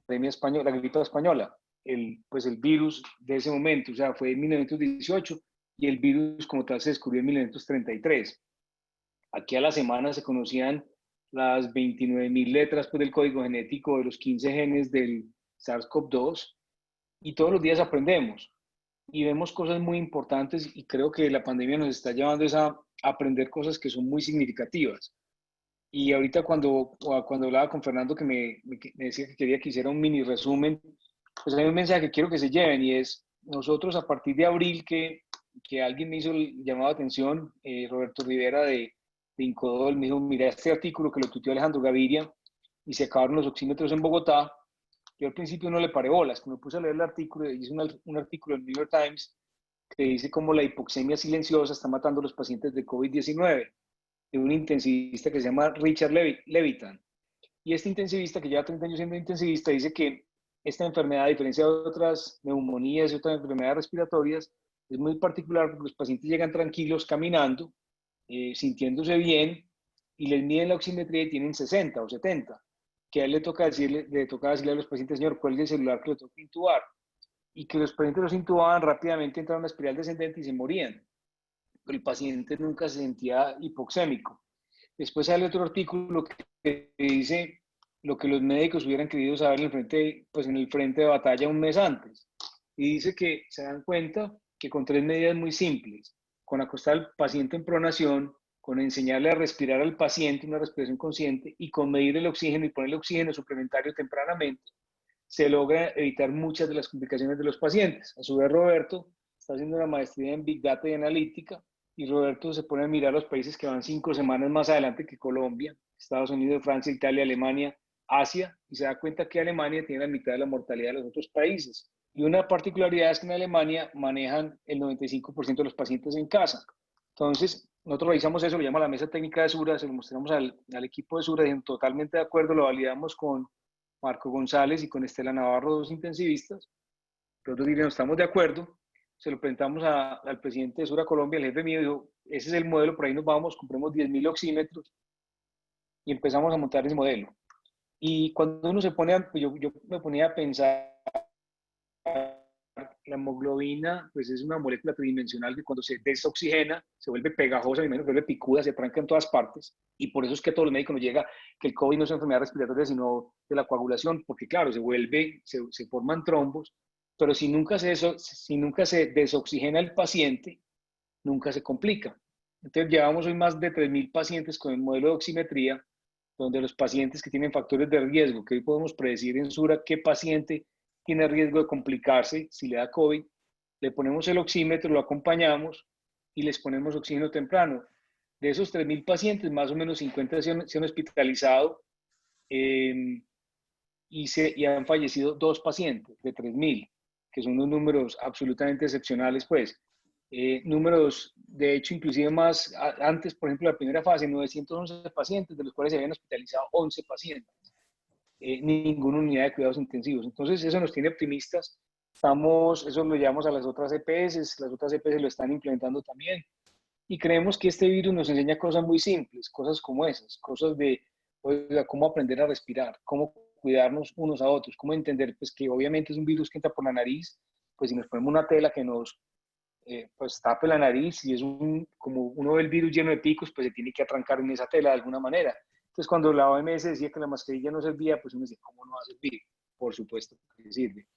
pandemia española, la gripe española, pues el virus de ese momento, o sea, fue en 1918 y el virus como tal se descubrió en 1933. Aquí a la semana se conocían las 29.000 letras pues, del código genético de los 15 genes del SARS-CoV-2 y todos los días aprendemos y vemos cosas muy importantes y creo que la pandemia nos está llevando a aprender cosas que son muy significativas. Y ahorita cuando hablaba con Fernando que me decía que quería que hiciera un mini resumen, pues hay un mensaje que quiero que se lleven y es, nosotros a partir de abril que alguien me hizo el llamado de atención, Roberto Rivera de Incodol, me dijo, mira este artículo que lo tuiteó Alejandro Gaviria y se acabaron los oxímetros en Bogotá. Yo al principio no le paré bolas, me puse a leer el artículo, hice un artículo en New York Times que dice cómo la hipoxemia silenciosa está matando a los pacientes de COVID-19, de un intensivista que se llama Richard Levitan. Y este intensivista, que lleva 30 años siendo intensivista, dice que esta enfermedad, a diferencia de otras neumonías y otras enfermedades respiratorias, es muy particular porque los pacientes llegan tranquilos caminando, sintiéndose bien, y les miden la oximetría y tienen 60 o 70, que a él le toca decirle a los pacientes, señor, cuelgue el celular que lo toca intubar, y que los pacientes los intubaban rápidamente, entraban a una espiral descendente y se morían. Pero el paciente nunca se sentía hipoxémico. Después sale otro artículo que dice lo que los médicos hubieran querido saber en el frente de batalla un mes antes. Y dice que se dan cuenta que con 3 medidas muy simples, con acostar al paciente en pronación, con enseñarle a respirar al paciente, una respiración consciente, y con medir el oxígeno y ponerle oxígeno suplementario tempranamente, se logra evitar muchas de las complicaciones de los pacientes. A su vez, Roberto está haciendo una maestría en Big Data y Analítica, y Roberto se pone a mirar los países que van 5 semanas más adelante que Colombia, Estados Unidos, Francia, Italia, Alemania, Asia, y se da cuenta que Alemania tiene la mitad de la mortalidad de los otros países. Y una particularidad es que en Alemania manejan el 95% de los pacientes en casa. Entonces, nosotros revisamos eso, lo llamamos la mesa técnica de Sura, se lo mostramos al equipo de Sura, y totalmente de acuerdo, lo validamos con Marco González y con Estela Navarro, dos intensivistas. Nosotros no estamos de acuerdo, se lo presentamos al presidente de Sura Colombia, el jefe mío, dijo, ese es el modelo, por ahí nos vamos, compremos 10.000 oxímetros y empezamos a montar ese modelo. Y cuando uno se pone, pues yo me ponía a pensar, la hemoglobina pues es una molécula tridimensional que cuando se desoxigena se vuelve pegajosa, se vuelve picuda, se tranca en todas partes, y por eso es que a todos los médicos nos llega que el COVID no es una enfermedad respiratoria sino de la coagulación, porque claro, se forman trombos, pero si nunca se desoxigena el paciente, nunca se complica. Entonces llevamos hoy más de 3.000 pacientes con el modelo de oximetría, donde los pacientes que tienen factores de riesgo, que hoy podemos predecir en Sura qué paciente tiene riesgo de complicarse si le da COVID, le ponemos el oxímetro, lo acompañamos y les ponemos oxígeno temprano. De esos 3.000 pacientes, más o menos 50 se han hospitalizado y han fallecido 2 pacientes de 3.000, que son unos números absolutamente excepcionales, pues. Números, de hecho, inclusive más, antes, por ejemplo, la primera fase, 911 pacientes, de los cuales se habían hospitalizado 11 pacientes. Ninguna unidad de cuidados intensivos. Entonces, eso nos tiene optimistas. Eso lo llevamos a las otras EPS lo están implementando también. Y creemos que este virus nos enseña cosas muy simples, cosas como esas, cosas de oiga, cómo aprender a respirar, cómo cuidarnos unos a otros, cómo entender pues, que obviamente es un virus que entra por la nariz, pues si nos ponemos una tela que nos pues tape la nariz y como uno ve el virus lleno de picos, pues se tiene que atrancar en esa tela de alguna manera. Entonces, cuando la OMS decía que la mascarilla no servía, pues uno decía, ¿cómo no va a servir? Por supuesto que sirve.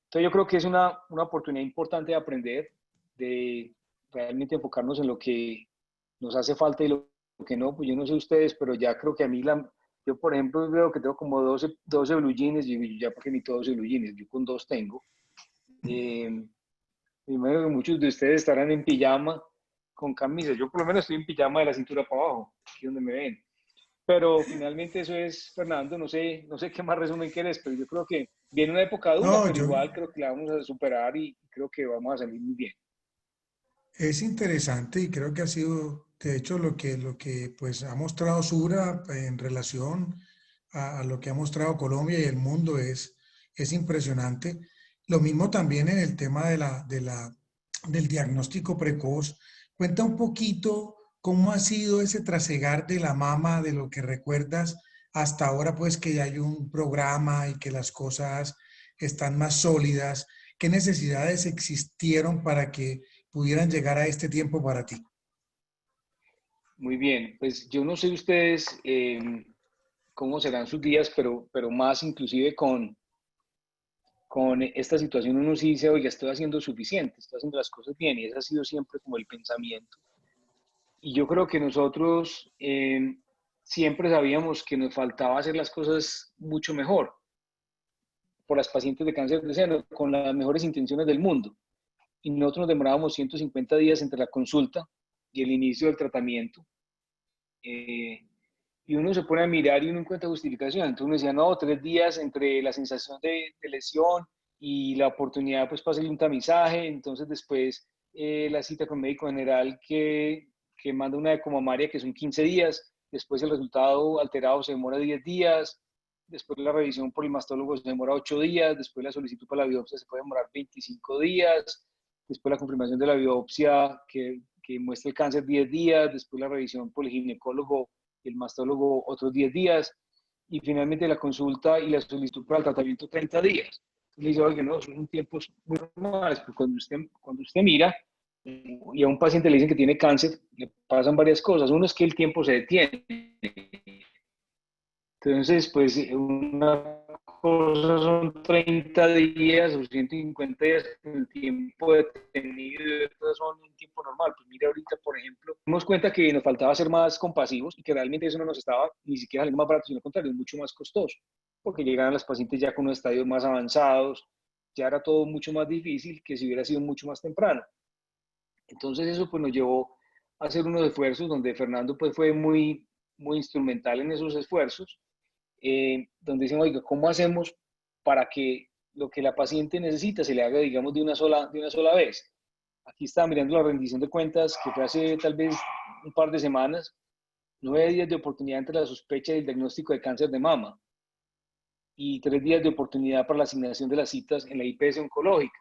Entonces, yo creo que es una oportunidad importante de aprender, de realmente enfocarnos en lo que nos hace falta y lo que no. Pues yo no sé ustedes, pero ya creo que a mí, yo por ejemplo veo que tengo como 12 blue jeans, y ya porque ni todos son blue jeans, yo con 2 tengo. Primero que muchos de ustedes estarán en pijama con camisa. Yo por lo menos estoy en pijama de la cintura para abajo, aquí donde me ven. Pero finalmente eso es, Fernando, no sé qué más resumen quieres, pero yo creo que viene una época dura, No, pero igual creo que la vamos a superar y creo que vamos a salir muy bien. es interesante y creo que ha sido, de hecho, lo que pues ha mostrado Sura en relación a lo que ha mostrado Colombia y el mundo es impresionante. Lo mismo también en el tema del diagnóstico precoz. Cuenta un poquito cómo ha sido ese trasegar de la mama, de lo que recuerdas hasta ahora pues que ya hay un programa y que las cosas están más sólidas? ¿Qué necesidades existieron para que pudieran llegar a este tiempo para ti? Muy bien, pues yo no sé ustedes cómo serán sus días, pero más inclusive con esta situación uno sí dice, oiga, estoy haciendo suficiente, estoy haciendo las cosas bien, y ese ha sido siempre como el pensamiento. Y yo creo que nosotros siempre sabíamos que nos faltaba hacer las cosas mucho mejor por las pacientes de cáncer de seno, con las mejores intenciones del mundo. Y nosotros nos demorábamos 150 días entre la consulta y el inicio del tratamiento. Eh, y uno se pone a mirar y uno encuentra justificación. Entonces uno decía, no, 3 días entre la sensación de lesión y la oportunidad pues para hacerle un tamizaje. Entonces después la cita con el médico general que manda una ecomamaria que son 15 días. Después el resultado alterado se demora 10 días. Después la revisión por el mastólogo se demora 8 días. Después la solicitud para la biopsia se puede demorar 25 días. Después la confirmación de la biopsia que muestra el cáncer 10 días. Después la revisión por el ginecólogo, el mastólogo otros 10 días. Y finalmente la consulta y la solicitud para el tratamiento 30 días. Entonces le dice, oye, no, son tiempos muy normales, porque cuando usted mira y a un paciente le dicen que tiene cáncer, le pasan varias cosas. Uno es que el tiempo se detiene. Entonces, pues una cosa son 30 días o 150 días en el tiempo detenido y otras son un tiempo normal. Pues mira ahorita, por ejemplo, nos dimos cuenta que nos faltaba ser más compasivos y que realmente eso no nos estaba ni siquiera saliendo más barato, sino al contrario, mucho más costoso, porque llegaban las pacientes ya con unos estadios más avanzados, ya era todo mucho más difícil que si hubiera sido mucho más temprano. Entonces eso pues nos llevó a hacer unos esfuerzos donde Fernando pues fue muy instrumental en esos esfuerzos, donde decimos, oiga, ¿cómo hacemos para que lo que la paciente necesita se le haga, digamos, de una sola vez? Aquí estaba mirando la rendición de cuentas que fue hace tal vez un par de semanas, 9 días de oportunidad entre la sospecha y el diagnóstico de cáncer de mama y 3 días de oportunidad para la asignación de las citas en la IPS oncológica.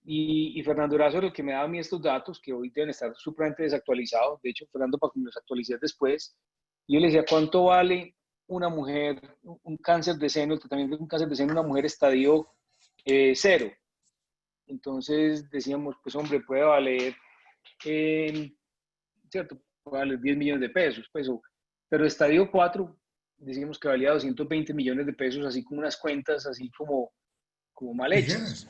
Y Fernando Erazo era el que me daba a mí estos datos, que hoy deben estar supremamente desactualizados. De hecho, Fernando, para que me los actualices después, yo le decía, ¿cuánto vale una mujer, un cáncer de seno, el tratamiento de un cáncer de seno, una mujer estadio 0? Entonces decíamos, pues hombre, puede valer, ¿cierto? Puede valer 10 millones de pesos, pues, pero estadio 4, decíamos que valía 220 millones de pesos, así como unas cuentas, así como mal hechas. Ligeras.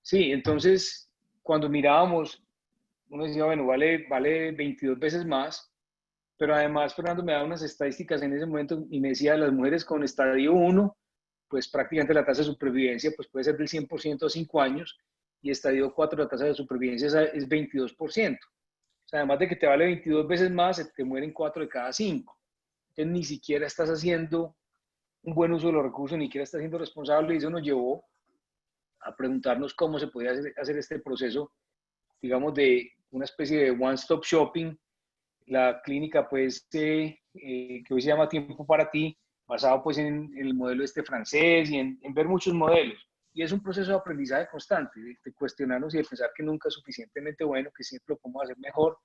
Sí, entonces cuando mirábamos, uno decía, bueno, vale 22 veces más, pero además Fernando me daba unas estadísticas en ese momento y me decía, las mujeres con estadio 1, pues prácticamente la tasa de supervivencia pues puede ser del 100% a 5 años, y estadio 4 la tasa de supervivencia es 22%. O sea, además de que te vale 22 veces más, te mueren 4 de cada 5. Entonces ni siquiera estás haciendo un buen uso de los recursos, ni siquiera estás siendo responsable, y eso nos llevó a preguntarnos cómo se podía hacer este proceso, digamos, de una especie de one-stop shopping. La clínica, pues, que hoy se llama Tiempo para Ti, basado pues en el modelo este francés y en ver muchos modelos. Y es un proceso de aprendizaje constante, de cuestionarnos y de pensar que nunca es suficientemente bueno, que siempre lo podemos hacer mejor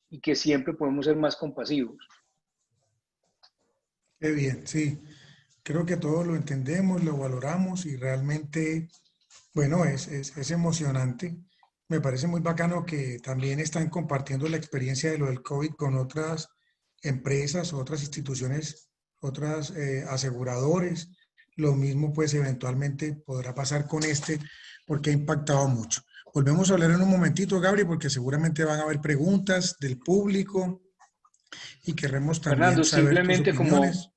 y que siempre podemos ser más compasivos. Qué bien, sí. Creo que todos lo entendemos, lo valoramos y realmente, bueno, es emocionante. Me parece muy bacano que también están compartiendo la experiencia de lo del COVID con otras empresas, otras instituciones, otras aseguradores. Lo mismo pues eventualmente podrá pasar con este porque ha impactado mucho. Volvemos a hablar en un momentito, Gabriel, porque seguramente van a haber preguntas del público y queremos también Fernando, saber tus simplemente opiniones.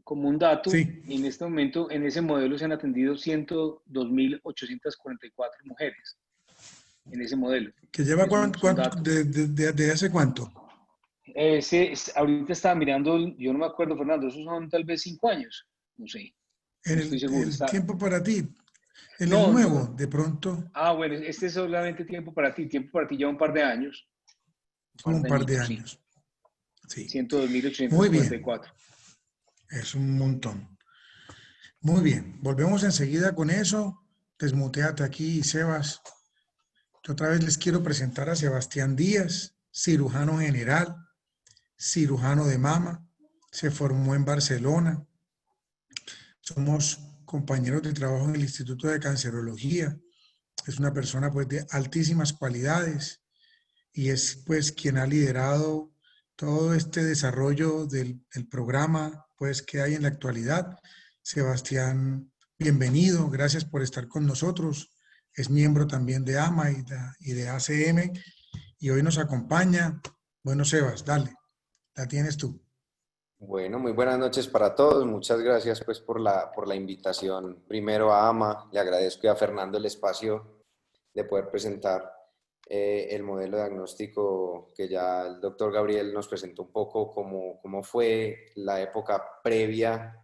como un dato, Sí, en este momento en ese modelo se han atendido 102.844 mujeres en ese modelo. que lleva Son datos. de hace cuánto. Ahorita estaba mirando, yo no me acuerdo, Fernando, esos son tal vez 5 años, no sé, En no estoy seguro. el tiempo para ti, en el No, nuevo, no, de pronto, bueno, este es solamente Tiempo para ti lleva un como par un de par de añitos, sí, años. Sí, 102.844. muy bien, es un montón. Muy bien, volvemos enseguida con eso. Desmuteate aquí, Sebas. Yo otra vez les quiero presentar a Sebastián Díaz, cirujano general, cirujano de mama, se formó en Barcelona. Somos compañeros de trabajo en el Instituto de Cancerología. Es una persona pues de altísimas cualidades y es pues quien ha liderado todo este desarrollo del programa pues que hay en la actualidad. Sebastián, bienvenido, gracias por estar con nosotros. Es miembro también de AMA y de ACM y hoy nos acompaña. Bueno, Sebas, dale, la tienes tú. Bueno, muy buenas noches para todos. Muchas gracias pues por la invitación. Primero a Ama, le agradezco y a Fernando el espacio de poder presentar el modelo diagnóstico que ya el doctor Gabriel nos presentó un poco cómo fue la época previa,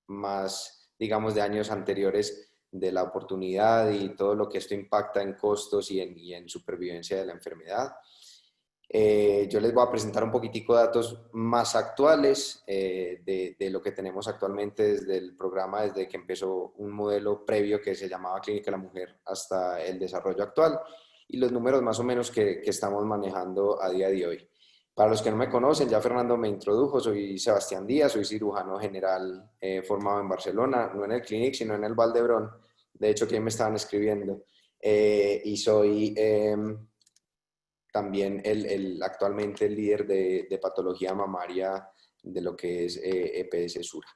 más digamos de años anteriores de la oportunidad y todo lo que esto impacta en costos y en supervivencia de la enfermedad. Yo les voy a presentar un poquitico datos más actuales de lo que tenemos actualmente desde el programa, desde que empezó un modelo previo que se llamaba Clínica de la Mujer hasta el desarrollo actual y los números más o menos que estamos manejando a día de hoy. Para los que no me conocen, ya Fernando me introdujo, soy Sebastián Díaz, soy cirujano general formado en Barcelona, no en el Clínic, sino en el Vall d'Hebron. De hecho, aquí me estaban escribiendo. Y soy también actualmente el líder de patología mamaria de lo que es EPS Sura.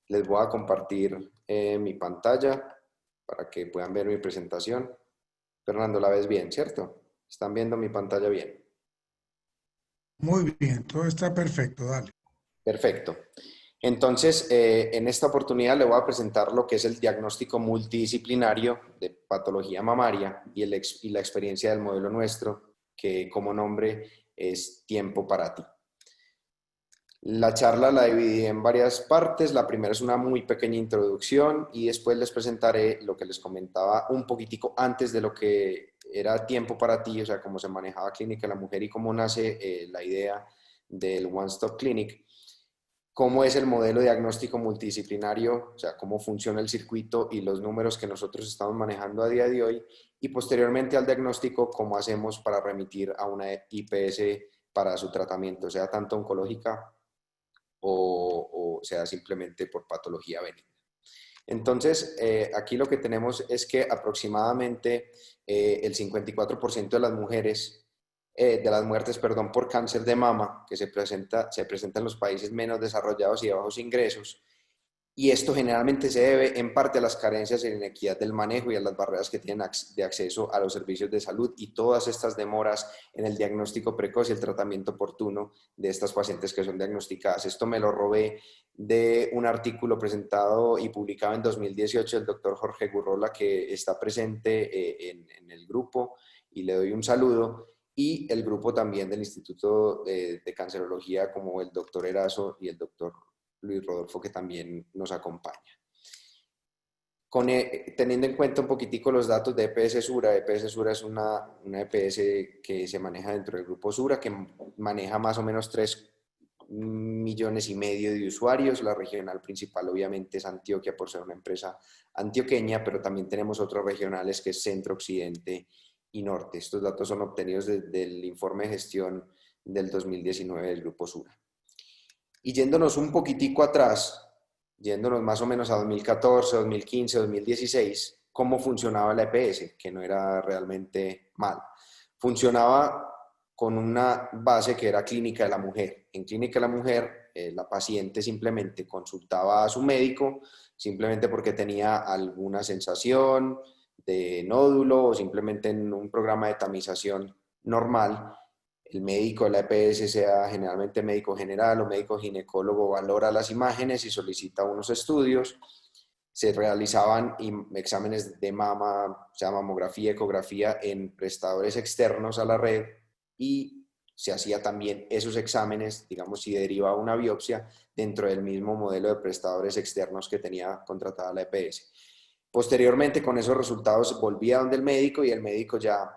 Les voy a compartir mi pantalla para que puedan ver mi presentación. Fernando, ¿la ves bien, cierto? ¿Están viendo mi pantalla bien? Muy bien, todo está perfecto, dale. Perfecto. Entonces, en esta oportunidad le voy a presentar lo que es el diagnóstico multidisciplinario de patología mamaria y la experiencia del modelo nuestro, que como nombre es Tiempo para ti. La charla la dividí en varias partes. La primera es una muy pequeña introducción y después les presentaré lo que les comentaba un poquitico antes de lo que era Tiempo para ti, o sea, cómo se manejaba Clínica de la Mujer y cómo nace la idea del One Stop Clinic, cómo es el modelo diagnóstico multidisciplinario, o sea, cómo funciona el circuito y los números que nosotros estamos manejando a día de hoy, y posteriormente al diagnóstico, cómo hacemos para remitir a una IPS para su tratamiento, sea tanto oncológica o sea simplemente por patología benigna. Entonces, aquí lo que tenemos es que aproximadamente el 54% de las mujeres, de las muertes, perdón, por cáncer de mama que se presenta en los países menos desarrollados y de bajos ingresos, y esto generalmente se debe en parte a las carencias y la inequidad del manejo y a las barreras que tienen de acceso a los servicios de salud y todas estas demoras en el diagnóstico precoz y el tratamiento oportuno de estas pacientes que son diagnosticadas. Esto me lo robé de un artículo presentado y publicado en 2018 del doctor Jorge Gurrola, que está presente en el grupo y le doy un saludo, y el grupo también del Instituto de Cancerología como el doctor Erazo y el doctor Luis Rodolfo, que también nos acompaña. Teniendo en cuenta un poquitico los datos de EPS Sura, EPS Sura es una EPS que se maneja dentro del grupo Sura, que maneja más o menos 3,5 millones de usuarios. La regional principal obviamente es Antioquia por ser una empresa antioqueña, pero también tenemos otros regionales que es Centro, Occidente y Norte. Estos datos son obtenidos desde el informe de gestión del 2019 del grupo Sura. Y yéndonos un poquitico atrás, yéndonos más o menos a 2014, 2015, 2016, cómo funcionaba la EPS, que no era realmente mal. Funcionaba con una base que era Clínica de la Mujer. En Clínica de la Mujer, la paciente simplemente consultaba a su médico, simplemente porque tenía alguna sensación de nódulo o simplemente en un programa de tamización normal. El médico de la EPS, sea generalmente médico general o médico ginecólogo, valora las imágenes y solicita unos estudios. Se realizaban exámenes de mama, o sea, mamografía, ecografía en prestadores externos a la red, y se hacía también esos exámenes, digamos, si derivaba una biopsia dentro del mismo modelo de prestadores externos que tenía contratada la EPS. Posteriormente, con esos resultados, volvía donde el médico y el médico ya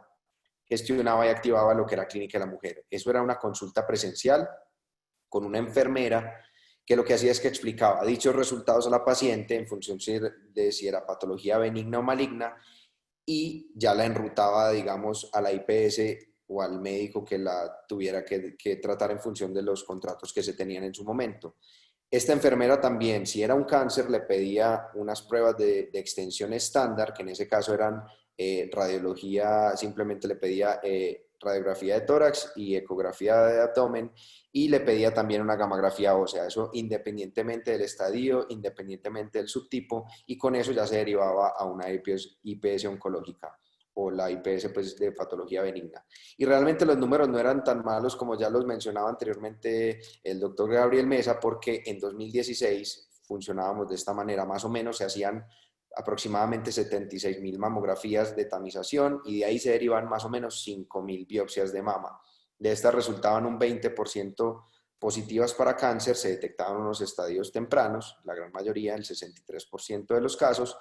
gestionaba y activaba lo que era Clínica de la Mujer. Eso era una consulta presencial con una enfermera que lo que hacía es que explicaba dichos resultados a la paciente en función de si era patología benigna o maligna, y ya la enrutaba, digamos, a la IPS o al médico que la tuviera que tratar en función de los contratos que se tenían en su momento. Esta enfermera también, si era un cáncer, le pedía unas pruebas de extensión estándar, que en ese caso eran radiología, simplemente le pedía radiografía de tórax y ecografía de abdomen, y le pedía también una gamografía ósea, eso independientemente del estadio, independientemente del subtipo, y con eso ya se derivaba a una IPS oncológica o la IPS pues, de patología benigna. Y realmente los números no eran tan malos como ya los mencionaba anteriormente el doctor Gabriel Mesa, porque en 2016 funcionábamos de esta manera, más o menos se hacían aproximadamente 76.000 mamografías de tamización y de ahí se derivan más o menos 5.000 biopsias de mama. De estas resultaban un 20% positivas para cáncer, se detectaban unos estadios tempranos, la gran mayoría, el 63% de los casos,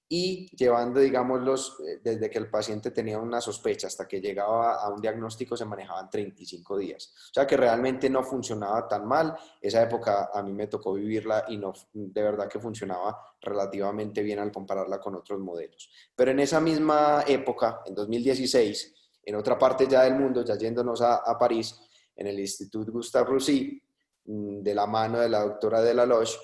y llevando, digámoslos, desde que el paciente tenía una sospecha hasta que llegaba a un diagnóstico se manejaban 35 días. O sea que realmente no funcionaba tan mal. Esa época a mí me tocó vivirla y no, de verdad que funcionaba relativamente bien al compararla con otros modelos. Pero en esa misma época, en 2016, en otra parte ya del mundo, ya yéndonos a París, en el Institut Gustave Roussy, de la mano de la doctora Delaroche,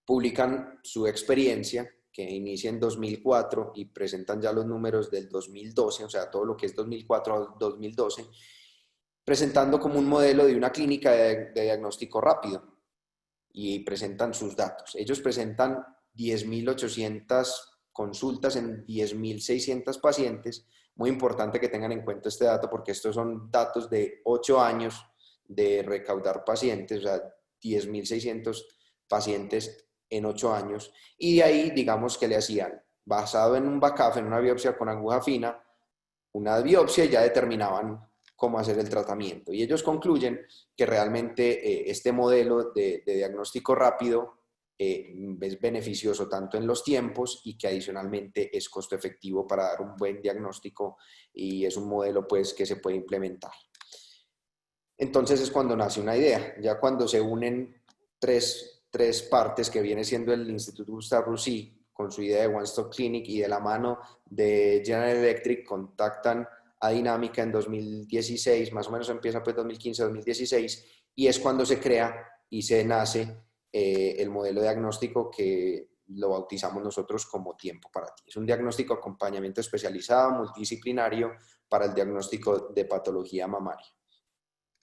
publican su experiencia que inicia en 2004 y presentan ya los números del 2012, o sea, todo lo que es 2004 a 2012, presentando como un modelo de una clínica de diagnóstico rápido y presentan sus datos. Ellos presentan 10.800 consultas en 10.600 pacientes. Muy importante que tengan en cuenta este dato porque estos son datos de 8 años de recaudar pacientes, o sea, 10.600 pacientes en 8 años, y de ahí, digamos que le hacían, basado en un BACAF, en una biopsia con aguja fina, una biopsia y ya determinaban cómo hacer el tratamiento. Y ellos concluyen que realmente este modelo de diagnóstico rápido es beneficioso tanto en los tiempos y que adicionalmente es costo efectivo para dar un buen diagnóstico y es un modelo pues que se puede implementar. Entonces es cuando nace una idea, ya cuando se unen tres partes que viene siendo el Instituto Gustave Roussy con su idea de One Stop Clinic y de la mano de General Electric contactan a Dinámica en 2016, más o menos empieza pues 2015-2016 y es cuando se crea y se nace el modelo diagnóstico que lo bautizamos nosotros como Tiempo para Ti. Es un diagnóstico acompañamiento especializado, multidisciplinario para el diagnóstico de patología mamaria.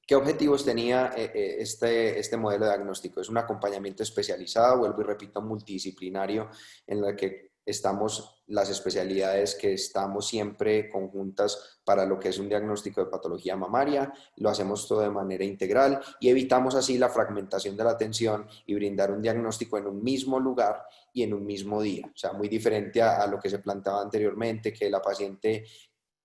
¿Qué objetivos tenía este modelo de diagnóstico? Es un acompañamiento especializado, vuelvo y repito, multidisciplinario, en el que estamos las especialidades que estamos siempre conjuntas para lo que es un diagnóstico de patología mamaria, lo hacemos todo de manera integral y evitamos así la fragmentación de la atención y brindar un diagnóstico en un mismo lugar y en un mismo día. O sea, muy diferente a lo que se planteaba anteriormente, que la paciente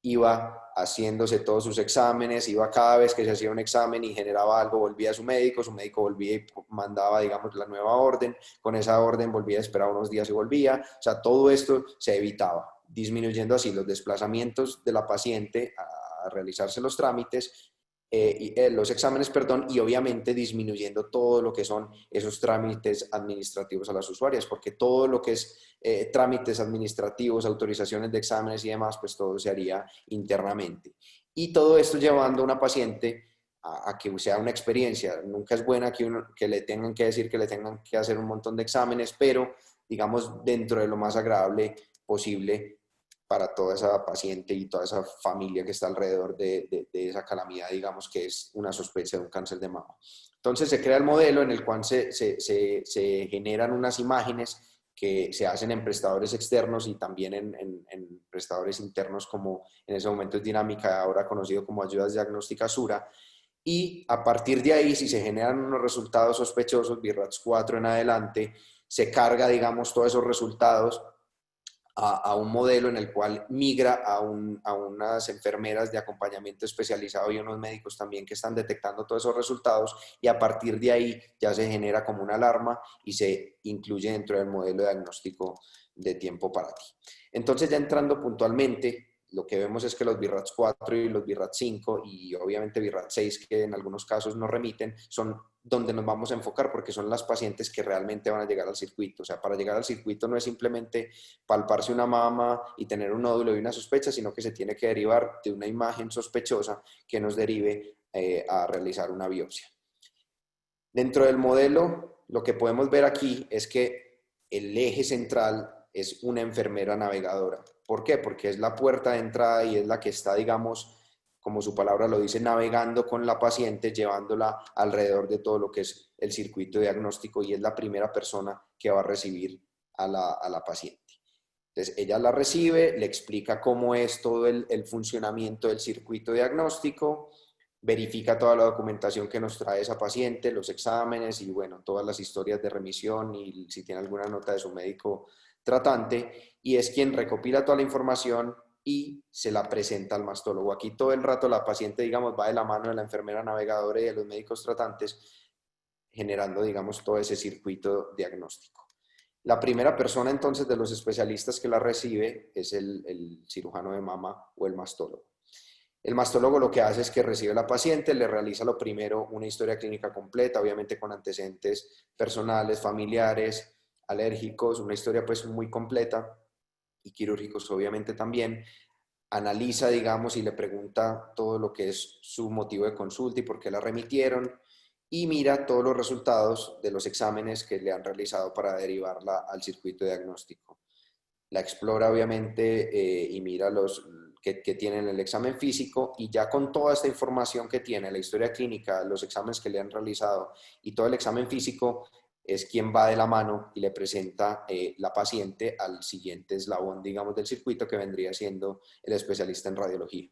iba haciéndose todos sus exámenes, iba cada vez que se hacía un examen y generaba algo, volvía a su médico volvía y mandaba, digamos, la nueva orden, con esa orden volvía a esperar unos días y volvía, o sea, todo esto se evitaba, disminuyendo así los desplazamientos de la paciente a realizarse los trámites, los exámenes, perdón, y obviamente disminuyendo todo lo que son esos trámites administrativos a las usuarias, porque todo lo que es trámites administrativos, autorizaciones de exámenes y demás, pues todo se haría internamente. Y todo esto llevando a una paciente a que sea una experiencia. Nunca es buena que le tengan que decir que le tengan que hacer un montón de exámenes, pero digamos dentro de lo más agradable posible para toda esa paciente y toda esa familia que está alrededor de esa calamidad, digamos que es una sospecha de un cáncer de mama. Entonces se crea el modelo en el cual se generan unas imágenes que se hacen en prestadores externos y también en prestadores internos como en ese momento es Dinámica, ahora conocido como Ayudas Diagnósticas Sura, y a partir de ahí, si se generan unos resultados sospechosos, BIRATS 4 en adelante, se carga, digamos, todos esos resultados a un modelo en el cual migra a unas enfermeras de acompañamiento especializado y unos médicos también que están detectando todos esos resultados y a partir de ahí ya se genera como una alarma y se incluye dentro del modelo de diagnóstico de Tiempo para Ti. Entonces ya entrando puntualmente, lo que vemos es que los BIRATS 4 y los BIRATS 5 y obviamente BIRATS 6 que en algunos casos nos remiten son donde nos vamos a enfocar porque son las pacientes que realmente van a llegar al circuito. O sea, para llegar al circuito no es simplemente palparse una mama y tener un nódulo y una sospecha, sino que se tiene que derivar de una imagen sospechosa que nos derive a realizar una biopsia. Dentro del modelo, lo que podemos ver aquí es que el eje central es una enfermera navegadora. ¿Por qué? Porque es la puerta de entrada y es la que está, digamos, como su palabra lo dice, navegando con la paciente, llevándola alrededor de todo lo que es el circuito diagnóstico, y es la primera persona que va a recibir a la paciente. Entonces, ella la recibe, le explica cómo es todo el funcionamiento del circuito diagnóstico, verifica toda la documentación que nos trae esa paciente, los exámenes y, bueno, todas las historias de remisión y si tiene alguna nota de su médico tratante, y es quien recopila toda la información y se la presenta al mastólogo. Aquí todo el rato la paciente, digamos, va de la mano de la enfermera navegadora y de los médicos tratantes, generando, digamos, todo ese circuito diagnóstico. La primera persona entonces de los especialistas que la recibe es el cirujano de mama o el mastólogo. El mastólogo lo que hace es que recibe a la paciente, le realiza lo primero una historia clínica completa, obviamente con antecedentes personales, familiares, alérgicos, una historia pues muy completa, y quirúrgicos obviamente también. Analiza, digamos, y le pregunta todo lo que es su motivo de consulta y por qué la remitieron, y mira todos los resultados de los exámenes que le han realizado para derivarla al circuito diagnóstico. La explora obviamente y mira los que tienen el examen físico, y ya con toda esta información que tiene, la historia clínica, los exámenes que le han realizado y todo el examen físico, es quien va de la mano y le presenta la paciente al siguiente eslabón, digamos, del circuito, que vendría siendo el especialista en radiología.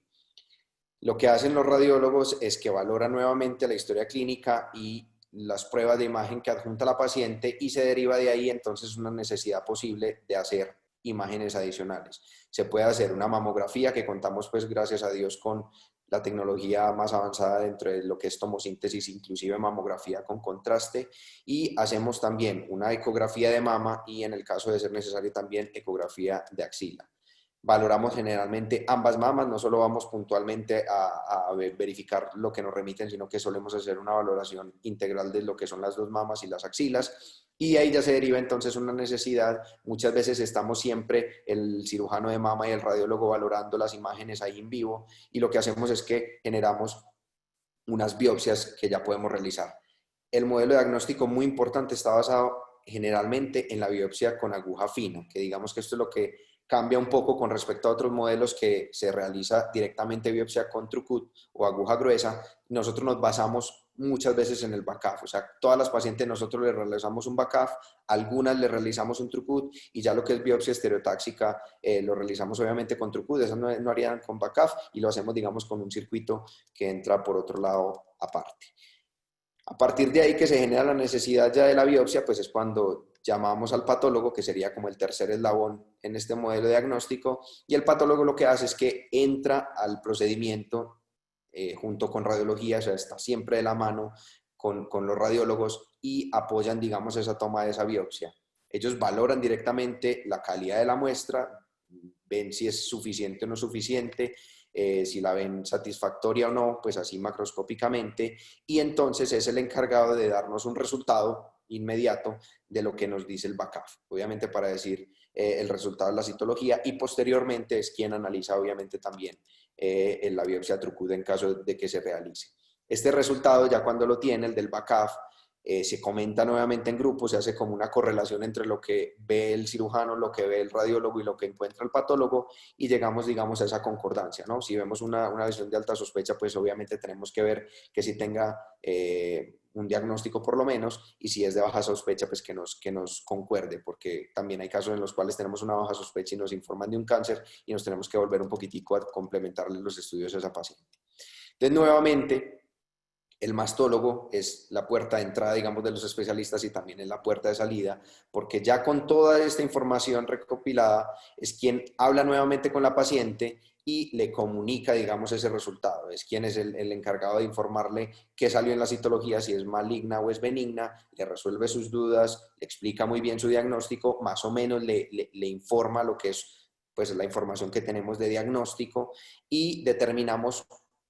Lo que hacen los radiólogos es que valoran nuevamente la historia clínica y las pruebas de imagen que adjunta la paciente, y se deriva de ahí entonces una necesidad posible de hacer imágenes adicionales. Se puede hacer una mamografía, que contamos pues gracias a Dios con la tecnología más avanzada dentro de lo que es tomosíntesis, inclusive mamografía con contraste, y hacemos también una ecografía de mama y, en el caso de ser necesario, también ecografía de axila. Valoramos generalmente ambas mamas, no solo vamos puntualmente a verificar lo que nos remiten, sino que solemos hacer una valoración integral de lo que son las dos mamas y las axilas, y ahí ya se deriva entonces una necesidad. Muchas veces estamos siempre el cirujano de mama y el radiólogo valorando las imágenes ahí en vivo, y lo que hacemos es que generamos unas biopsias que ya podemos realizar. El modelo diagnóstico, muy importante, está basado generalmente en la biopsia con aguja fina, que digamos que esto es lo que cambia un poco con respecto a otros modelos que se realiza directamente biopsia con Trucut o aguja gruesa. Nosotros nos basamos muchas veces en el BACAF, o sea, todas las pacientes nosotros le realizamos un BACAF, algunas le realizamos un Trucut, y ya lo que es biopsia estereotáxica lo realizamos obviamente con Trucut, esas no harían con BACAF, y lo hacemos, digamos, con un circuito que entra por otro lado aparte. A partir de ahí, que se genera la necesidad ya de la biopsia, pues es cuando llamamos al patólogo, que sería como el tercer eslabón en este modelo diagnóstico, y el patólogo lo que hace es que entra al procedimiento junto con radiología, o sea, está siempre de la mano con los radiólogos, y apoyan, digamos, esa toma de esa biopsia. Ellos valoran directamente la calidad de la muestra, ven si es suficiente o no suficiente, si la ven satisfactoria o no, pues así macroscópicamente, y entonces es el encargado de darnos un resultado inmediato de lo que nos dice el BACAF, obviamente para decir el resultado de la citología, y posteriormente es quien analiza obviamente también en la biopsia Trucut en caso de que se realice. Este resultado, ya cuando lo tiene, el del BACAF, se comenta nuevamente en grupo, se hace como una correlación entre lo que ve el cirujano, lo que ve el radiólogo y lo que encuentra el patólogo, y llegamos, digamos, a esa concordancia, ¿no? Si vemos una lesión de alta sospecha, pues obviamente tenemos que ver que sí tenga un diagnóstico por lo menos, y si es de baja sospecha, pues que nos concuerde, porque también hay casos en los cuales tenemos una baja sospecha y nos informan de un cáncer, y nos tenemos que volver un poquitico a complementarle los estudios a esa paciente. Entonces, nuevamente, el mastólogo es la puerta de entrada, digamos, de los especialistas, y también es la puerta de salida, porque ya con toda esta información recopilada es quien habla nuevamente con la paciente y le comunica, digamos, ese resultado. Es quien es el encargado de informarle qué salió en la citología, si es maligna o es benigna, le resuelve sus dudas, le explica muy bien su diagnóstico, más o menos le informa lo que es, pues, la información que tenemos de diagnóstico, y determinamos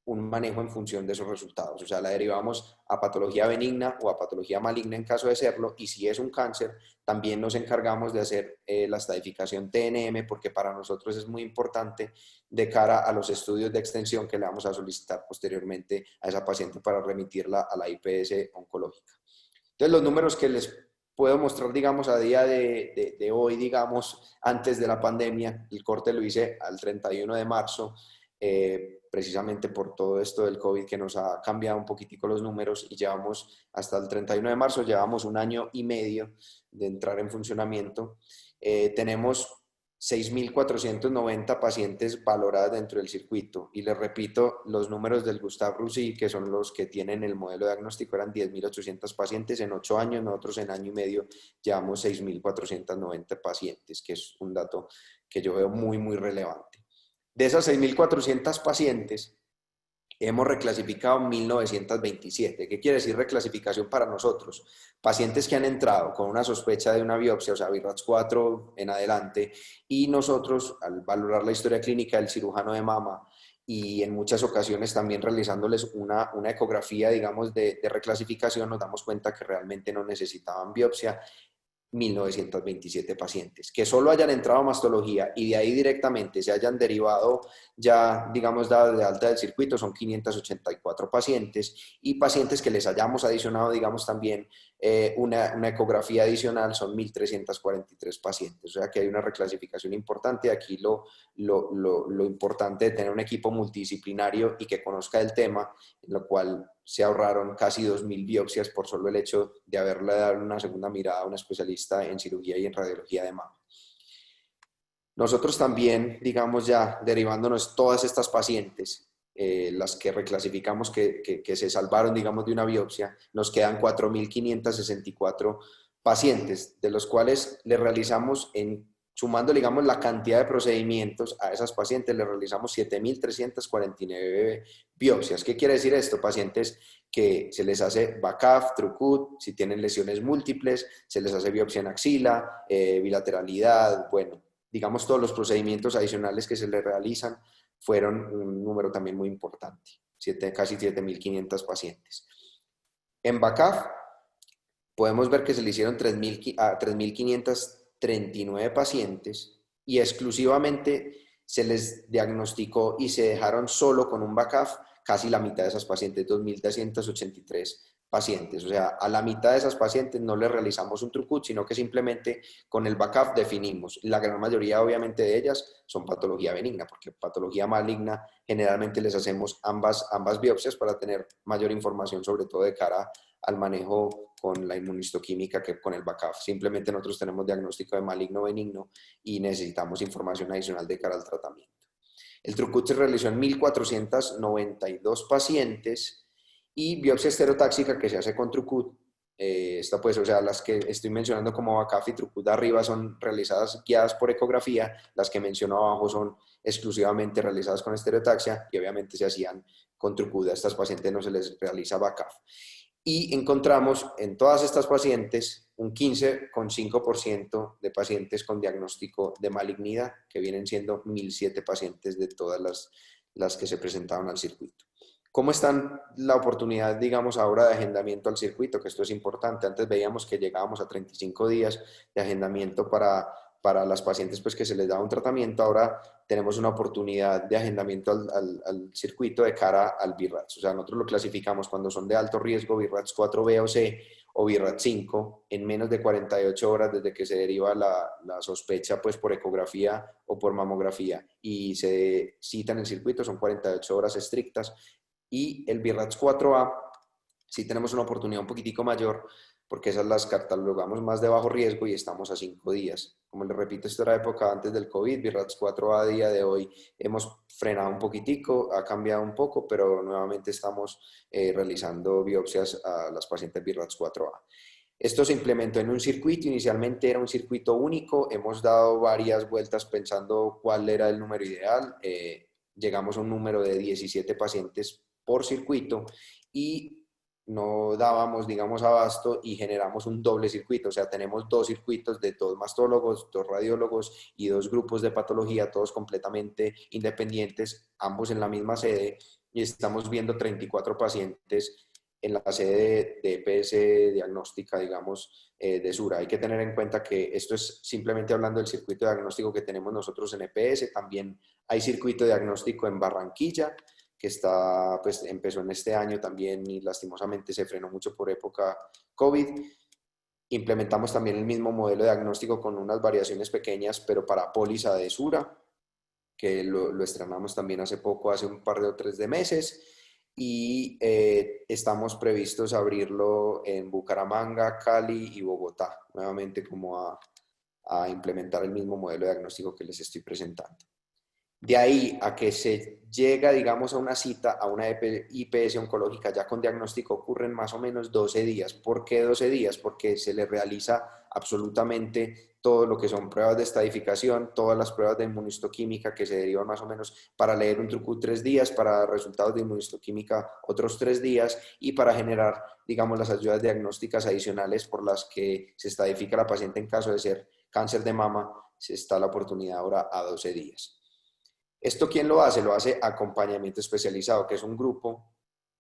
un manejo en función de esos resultados. O sea, la derivamos a patología benigna o a patología maligna en caso de serlo, y si es un cáncer, también nos encargamos de hacer la estadificación TNM, porque para nosotros es muy importante de cara a los estudios de extensión que le vamos a solicitar posteriormente a esa paciente para remitirla a la IPS oncológica. Entonces, los números que les puedo mostrar, digamos, a día de hoy, digamos, antes de la pandemia, el corte lo hice al 31 de marzo, precisamente por todo esto del COVID que nos ha cambiado un poquitico los números y llevamos hasta el 31 de marzo, llevamos 1 año y medio de entrar en funcionamiento. Tenemos 6.490 pacientes valoradas dentro del circuito. Y les repito, los números del Gustave Roussy, que son los que tienen el modelo diagnóstico, eran 10.800 pacientes en 8 años. Nosotros en año y medio llevamos 6.490 pacientes, que es un dato que yo veo muy, muy relevante. De esas 6.400 pacientes, hemos reclasificado 1.927. ¿Qué quiere decir reclasificación para nosotros? Pacientes que han entrado con una sospecha de una biopsia, o sea, BI-RADS 4 en adelante, y nosotros, al valorar la historia clínica del cirujano de mama y en muchas ocasiones también realizándoles una ecografía, digamos, de reclasificación, nos damos cuenta que realmente no necesitaban biopsia. 1.927 pacientes. Que solo hayan entrado a mastología y de ahí directamente se hayan derivado ya, digamos, dadas de alta del circuito, son 584 pacientes, y pacientes que les hayamos adicionado, digamos, también una ecografía adicional, son 1.343 pacientes. O sea que hay una reclasificación importante. Aquí lo importante de tener un equipo multidisciplinario y que conozca el tema, en lo cual se ahorraron casi 2.000 biopsias por solo el hecho de haberle dado una segunda mirada a un especialista en cirugía y en radiología de mama. Nosotros también, digamos, ya derivándonos todas estas pacientes, las que reclasificamos que se salvaron, digamos, de una biopsia, nos quedan 4.564 pacientes, de los cuales le realizamos, sumando, digamos, la cantidad de procedimientos a esas pacientes, le realizamos 7.349 biopsias. ¿Qué quiere decir esto? Pacientes que se les hace BACAF, TruCut, si tienen lesiones múltiples, se les hace biopsia en axila, bilateralidad, bueno, digamos, todos los procedimientos adicionales que se les realizan fueron un número también muy importante, casi 7.500 pacientes. En BACAF podemos ver que se le hicieron 3.539 pacientes y exclusivamente se les diagnosticó y se dejaron solo con un BACAF casi la mitad de esas pacientes, 2.383 pacientes. O sea, a la mitad de esas pacientes no les realizamos un TruCut, sino que simplemente con el BACAF definimos. La gran mayoría, obviamente, de ellas son patología benigna, porque patología maligna generalmente les hacemos ambas biopsias para tener mayor información, sobre todo de cara al manejo con la inmunistoquímica que con el BACAF. Simplemente nosotros tenemos diagnóstico de maligno benigno y necesitamos información adicional de cara al tratamiento. El TruCut se realizó en 1.492 pacientes y biopsia estereotáxica que se hace con TruCut. Esta pues, o sea, las que estoy mencionando como BACAF y TruCut arriba son realizadas guiadas por ecografía, las que menciono abajo son exclusivamente realizadas con estereotaxia y obviamente se hacían con TruCut. A estas pacientes no se les realiza BACAF. Y encontramos en todas estas pacientes un 15,5% de pacientes con diagnóstico de malignidad, que vienen siendo 1.007 pacientes de todas las que se presentaron al circuito. ¿Cómo está la oportunidad, digamos, ahora de agendamiento al circuito? Que esto es importante. Antes veíamos que llegábamos a 35 días de agendamiento para las pacientes pues, que se les daba un tratamiento. Ahora tenemos una oportunidad de agendamiento al circuito de cara al BI-RADS. O sea, nosotros lo clasificamos cuando son de alto riesgo, BI-RADS 4B o C, o BI-RADS 5, en menos de 48 horas desde que se deriva la sospecha pues, por ecografía o por mamografía y se cita en el circuito, son 48 horas estrictas. Y el BI-RADS 4A, sí tenemos una oportunidad un poquitico mayor, porque esas las catalogamos más de bajo riesgo y estamos a 5 días. Como les repito, esto era época antes del COVID, BI-RADS 4A a día de hoy hemos frenado un poquitico, ha cambiado un poco, pero nuevamente estamos realizando biopsias a las pacientes BI-RADS 4A. Esto se implementó en un circuito, inicialmente era un circuito único, hemos dado varias vueltas pensando cuál era el número ideal, llegamos a un número de 17 pacientes por circuito y no dábamos, digamos, abasto y generamos un doble circuito, o sea, tenemos 2 circuitos de 2 mastólogos, 2 radiólogos y 2 grupos de patología, todos completamente independientes, ambos en la misma sede, y estamos viendo 34 pacientes en la sede de EPS diagnóstica, digamos, de Sura. Hay que tener en cuenta que esto es simplemente hablando del circuito diagnóstico que tenemos nosotros en EPS, también hay circuito diagnóstico en Barranquilla, que está, pues, empezó en este año también y lastimosamente se frenó mucho por época COVID. Implementamos también el mismo modelo de diagnóstico con unas variaciones pequeñas, pero para póliza de Sura, que lo estrenamos también hace poco, hace un par o tres de meses, y estamos previstos abrirlo en Bucaramanga, Cali y Bogotá, nuevamente como a implementar el mismo modelo de diagnóstico que les estoy presentando. De ahí a que se llega, digamos, a una cita, a una IPS oncológica ya con diagnóstico, ocurren más o menos 12 días. ¿Por qué 12 días? Porque se le realiza absolutamente todo lo que son pruebas de estadificación, todas las pruebas de inmunistoquímica que se derivan más o menos para leer un truco 3 días, para resultados de inmunistoquímica otros 3 días y para generar, digamos, las ayudas diagnósticas adicionales por las que se estadifica la paciente en caso de ser cáncer de mama, se está la oportunidad ahora a 12 días. ¿Esto quién lo hace? Lo hace acompañamiento especializado, que es un grupo,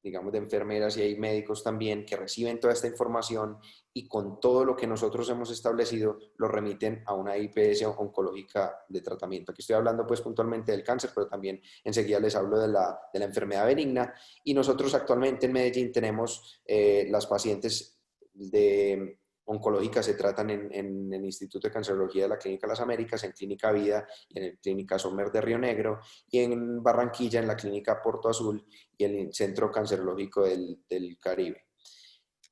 digamos, de enfermeras y hay médicos también que reciben toda esta información y con todo lo que nosotros hemos establecido lo remiten a una IPS oncológica de tratamiento. Aquí estoy hablando pues puntualmente del cáncer, pero también enseguida les hablo de la enfermedad benigna. Y nosotros actualmente en Medellín tenemos las pacientes oncológicas se tratan en el Instituto de Cancerología de la Clínica Las Américas, en Clínica Vida y en la Clínica Sommer de Río Negro, y en Barranquilla en la Clínica Porto Azul y el Centro Cancerológico del Caribe.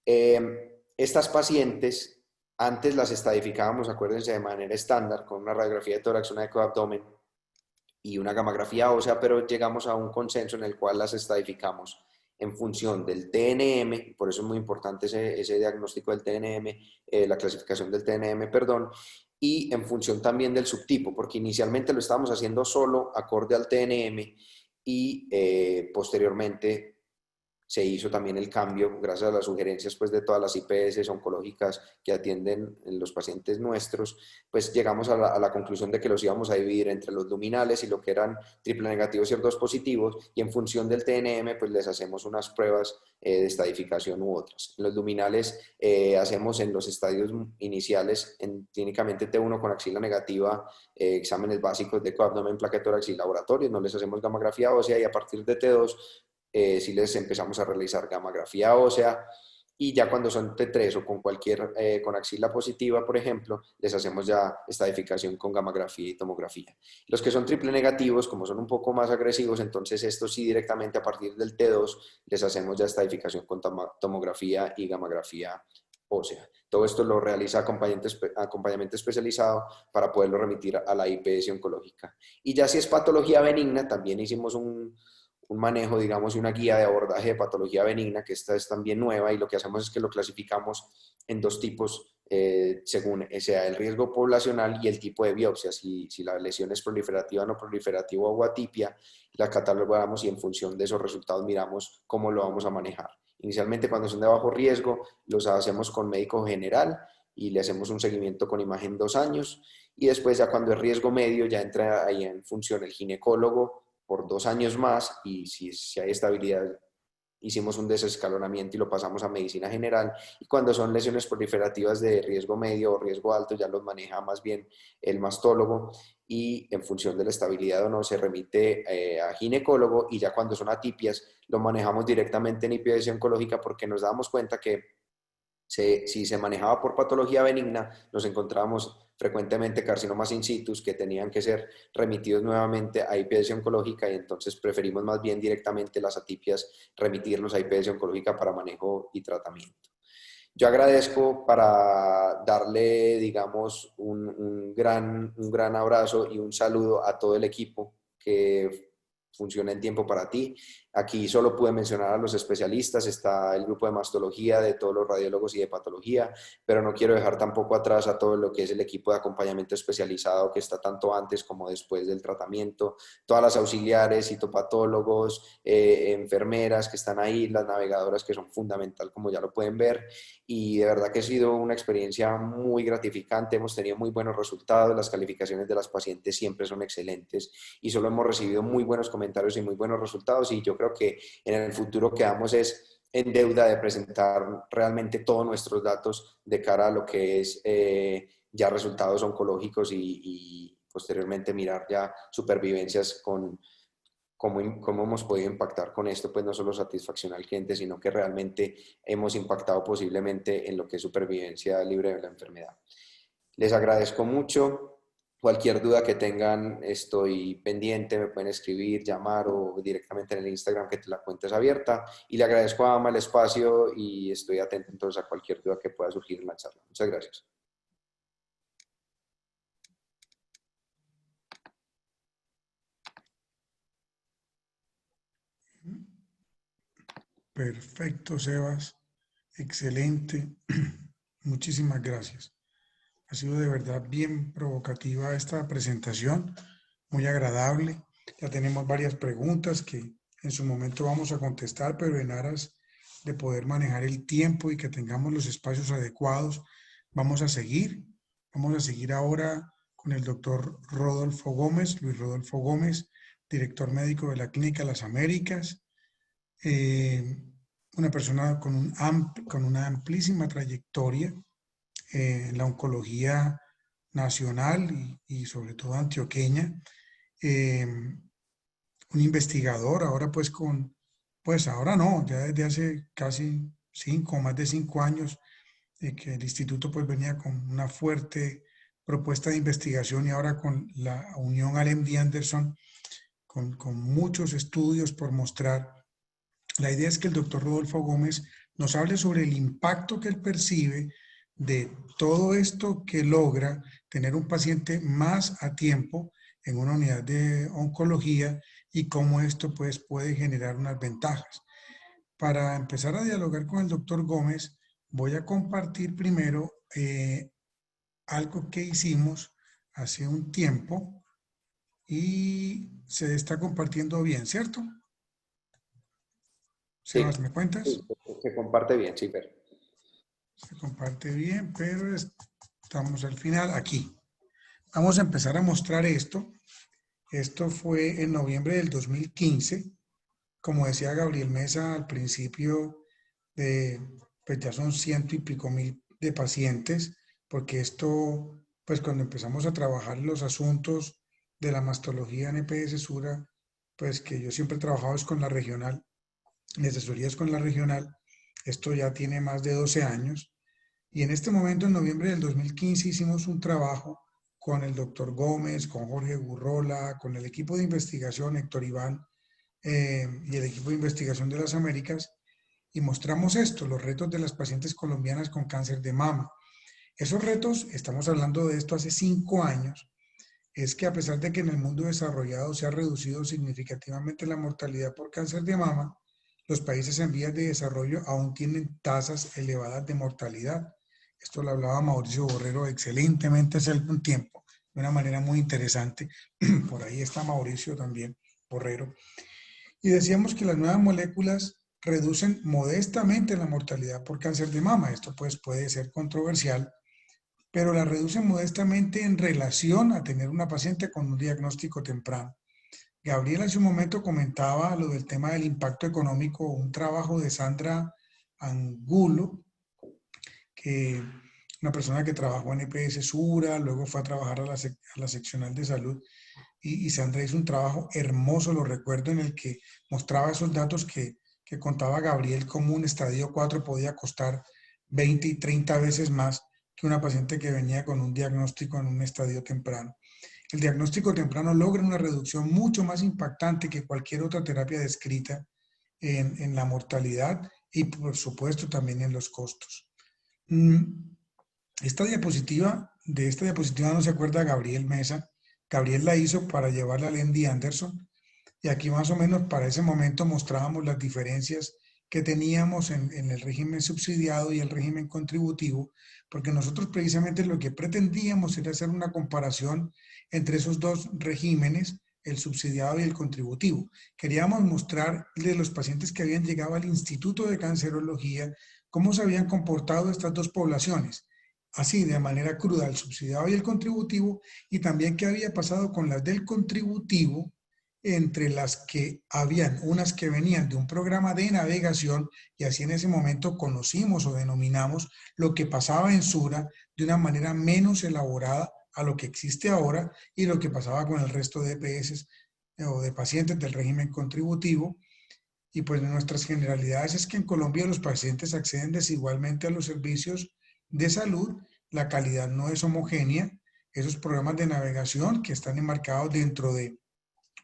Estas pacientes, antes las estadificábamos, acuérdense, de manera estándar, con una radiografía de tórax, una eco de abdomen y una gamografía ósea, pero llegamos a un consenso en el cual las estadificamos en función del TNM, por eso es muy importante ese diagnóstico del TNM, la clasificación del TNM, perdón, y en función también del subtipo, porque inicialmente lo estábamos haciendo solo acorde al TNM y posteriormente se hizo también el cambio, gracias a las sugerencias pues, de todas las IPS oncológicas que atienden los pacientes nuestros, pues llegamos a la conclusión de que los íbamos a dividir entre los luminales y lo que eran triple negativos y HER2 positivos, y en función del TNM pues les hacemos unas pruebas de estadificación u otras. En los luminales hacemos en los estadios iniciales, clínicamente T1 con axila negativa, exámenes básicos de coabdomen, placa tórax y laboratorios, no les hacemos gamografía ósea, y a partir de T2 si les empezamos a realizar gamografía ósea, y ya cuando son T3 o con cualquier, con axila positiva, por ejemplo, les hacemos ya estadificación con gamografía y tomografía. Los que son triple negativos, como son un poco más agresivos, entonces estos sí directamente a partir del T2 les hacemos ya estadificación con tomografía y gamografía ósea. Todo esto lo realiza acompañamiento especializado para poderlo remitir a la IPS oncológica. Y ya si es patología benigna, también hicimos un manejo, digamos, y una guía de abordaje de patología benigna, que esta es también nueva, y lo que hacemos es que lo clasificamos en dos tipos según sea el riesgo poblacional y el tipo de biopsia, si la lesión es proliferativa, no proliferativa o atipia, la catalogamos y en función de esos resultados miramos cómo lo vamos a manejar. Inicialmente cuando son de bajo riesgo los hacemos con médico general y le hacemos un seguimiento con imagen 2 años, y después ya cuando es riesgo medio ya entra ahí en función el ginecólogo por 2 años más, y si hay estabilidad hicimos un desescalonamiento y lo pasamos a medicina general, y cuando son lesiones proliferativas de riesgo medio o riesgo alto ya los maneja más bien el mastólogo, y en función de la estabilidad o no se remite a ginecólogo, y ya cuando son atipias lo manejamos directamente en IPS oncológica, porque nos damos cuenta que si se manejaba por patología benigna, nos encontrábamos frecuentemente carcinomas in situ que tenían que ser remitidos nuevamente a IPS oncológica, y entonces preferimos más bien directamente las atipias remitirlos a IPS oncológica para manejo y tratamiento. Yo agradezco para darle, digamos, un gran abrazo y un saludo a todo el equipo que funciona en Tiempo para Ti. Aquí solo pude mencionar a los especialistas, está el grupo de mastología, de todos los radiólogos y de patología, pero no quiero dejar tampoco atrás a todo lo que es el equipo de acompañamiento especializado que está tanto antes como después del tratamiento, todas las auxiliares, citopatólogos, enfermeras que están ahí, las navegadoras que son fundamental, como ya lo pueden ver, y de verdad que ha sido una experiencia muy gratificante, hemos tenido muy buenos resultados, las calificaciones de las pacientes siempre son excelentes y solo hemos recibido muy buenos comentarios y muy buenos resultados, y yo creo que en el futuro quedamos en deuda de presentar realmente todos nuestros datos de cara a lo que es ya resultados oncológicos y posteriormente mirar ya supervivencias con cómo hemos podido impactar con esto, pues no solo satisfacción al cliente, sino que realmente hemos impactado posiblemente en lo que es supervivencia libre de la enfermedad. Les agradezco mucho. Cualquier duda que tengan, estoy pendiente, me pueden escribir, llamar o directamente en el Instagram, que la cuenta es abierta. Y le agradezco a Ama el espacio y estoy atento entonces a cualquier duda que pueda surgir en la charla. Muchas gracias. Perfecto, Sebas. Excelente. Muchísimas gracias. Ha sido de verdad bien provocativa esta presentación, muy agradable. Ya tenemos varias preguntas que en su momento vamos a contestar, pero en aras de poder manejar el tiempo y que tengamos los espacios adecuados, vamos a seguir. Vamos a seguir ahora con el doctor Rodolfo Gómez, Luis Rodolfo Gómez, director médico de la Clínica Las Américas. Una persona con una amplísima trayectoria en la oncología nacional y sobre todo antioqueña, un investigador, ahora pues ahora no, ya desde hace casi más de 5 años, que el instituto pues venía con una fuerte propuesta de investigación y ahora con la unión al MD Anderson, con muchos estudios por mostrar. La idea es que el doctor Rodolfo Gómez nos hable sobre el impacto que él percibe de todo esto que logra tener un paciente más a tiempo en una unidad de oncología y cómo esto pues puede generar unas ventajas. Para empezar a dialogar con el doctor Gómez, voy a compartir primero algo que hicimos hace un tiempo y se está compartiendo bien, ¿cierto? Sebas, Sí, ¿me cuentas? sí, se comparte bien, sí, pero. Se comparte bien, pero estamos al final aquí. Vamos a empezar a mostrar esto. Esto fue en noviembre del 2015. Como decía Gabriel Mesa al principio, pues ya son 100 y pico mil de pacientes, porque esto, pues cuando empezamos a trabajar los asuntos de la mastología en EPS Sura, pues que yo siempre he trabajado es con la regional, en asesorías con la regional, esto ya tiene más de 12 años. Y en este momento, en noviembre del 2015, hicimos un trabajo con el doctor Gómez, con Jorge Gurrola, con el equipo de investigación, Héctor Iván, y el equipo de investigación de las Américas, y mostramos esto, los retos de las pacientes colombianas con cáncer de mama. Esos retos, estamos hablando de esto hace 5 años, es que a pesar de que en el mundo desarrollado se ha reducido significativamente la mortalidad por cáncer de mama, los países en vías de desarrollo aún tienen tasas elevadas de mortalidad. Esto lo hablaba Mauricio Borrero excelentemente hace algún tiempo, de una manera muy interesante. Por ahí está Mauricio también, Borrero. Y decíamos que las nuevas moléculas reducen modestamente la mortalidad por cáncer de mama. Esto pues puede ser controversial, pero la reducen modestamente en relación a tener una paciente con un diagnóstico temprano. Gabriel hace un momento comentaba lo del tema del impacto económico, un trabajo de Sandra Angulo, que una persona que trabajó en EPS Sura, luego fue a trabajar a la seccional de salud, y Sandra hizo un trabajo hermoso, lo recuerdo, en el que mostraba esos datos que contaba Gabriel, como un estadio 4 podía costar 20 y 30 veces más que una paciente que venía con un diagnóstico en un estadio temprano. El diagnóstico temprano logra una reducción mucho más impactante que cualquier otra terapia descrita en la mortalidad y por supuesto también en los costos. De esta diapositiva no se acuerda Gabriel Mesa. Gabriel la hizo para llevarla a MD Anderson y aquí más o menos para ese momento mostrábamos las diferencias que teníamos en el régimen subsidiado y el régimen contributivo, porque nosotros precisamente lo que pretendíamos era hacer una comparación entre esos dos regímenes, el subsidiado y el contributivo. Queríamos mostrarle a los pacientes que habían llegado al Instituto de Cancerología cómo se habían comportado estas dos poblaciones, así de manera cruda, el subsidiado y el contributivo, y también qué había pasado con las del contributivo, entre las que habían unas que venían de un programa de navegación y así en ese momento conocimos o denominamos lo que pasaba en Sura de una manera menos elaborada a lo que existe ahora y lo que pasaba con el resto de EPS o de pacientes del régimen contributivo. Y pues nuestras generalidades es que en Colombia los pacientes acceden desigualmente a los servicios de salud, la calidad no es homogénea, esos programas de navegación que están enmarcados dentro de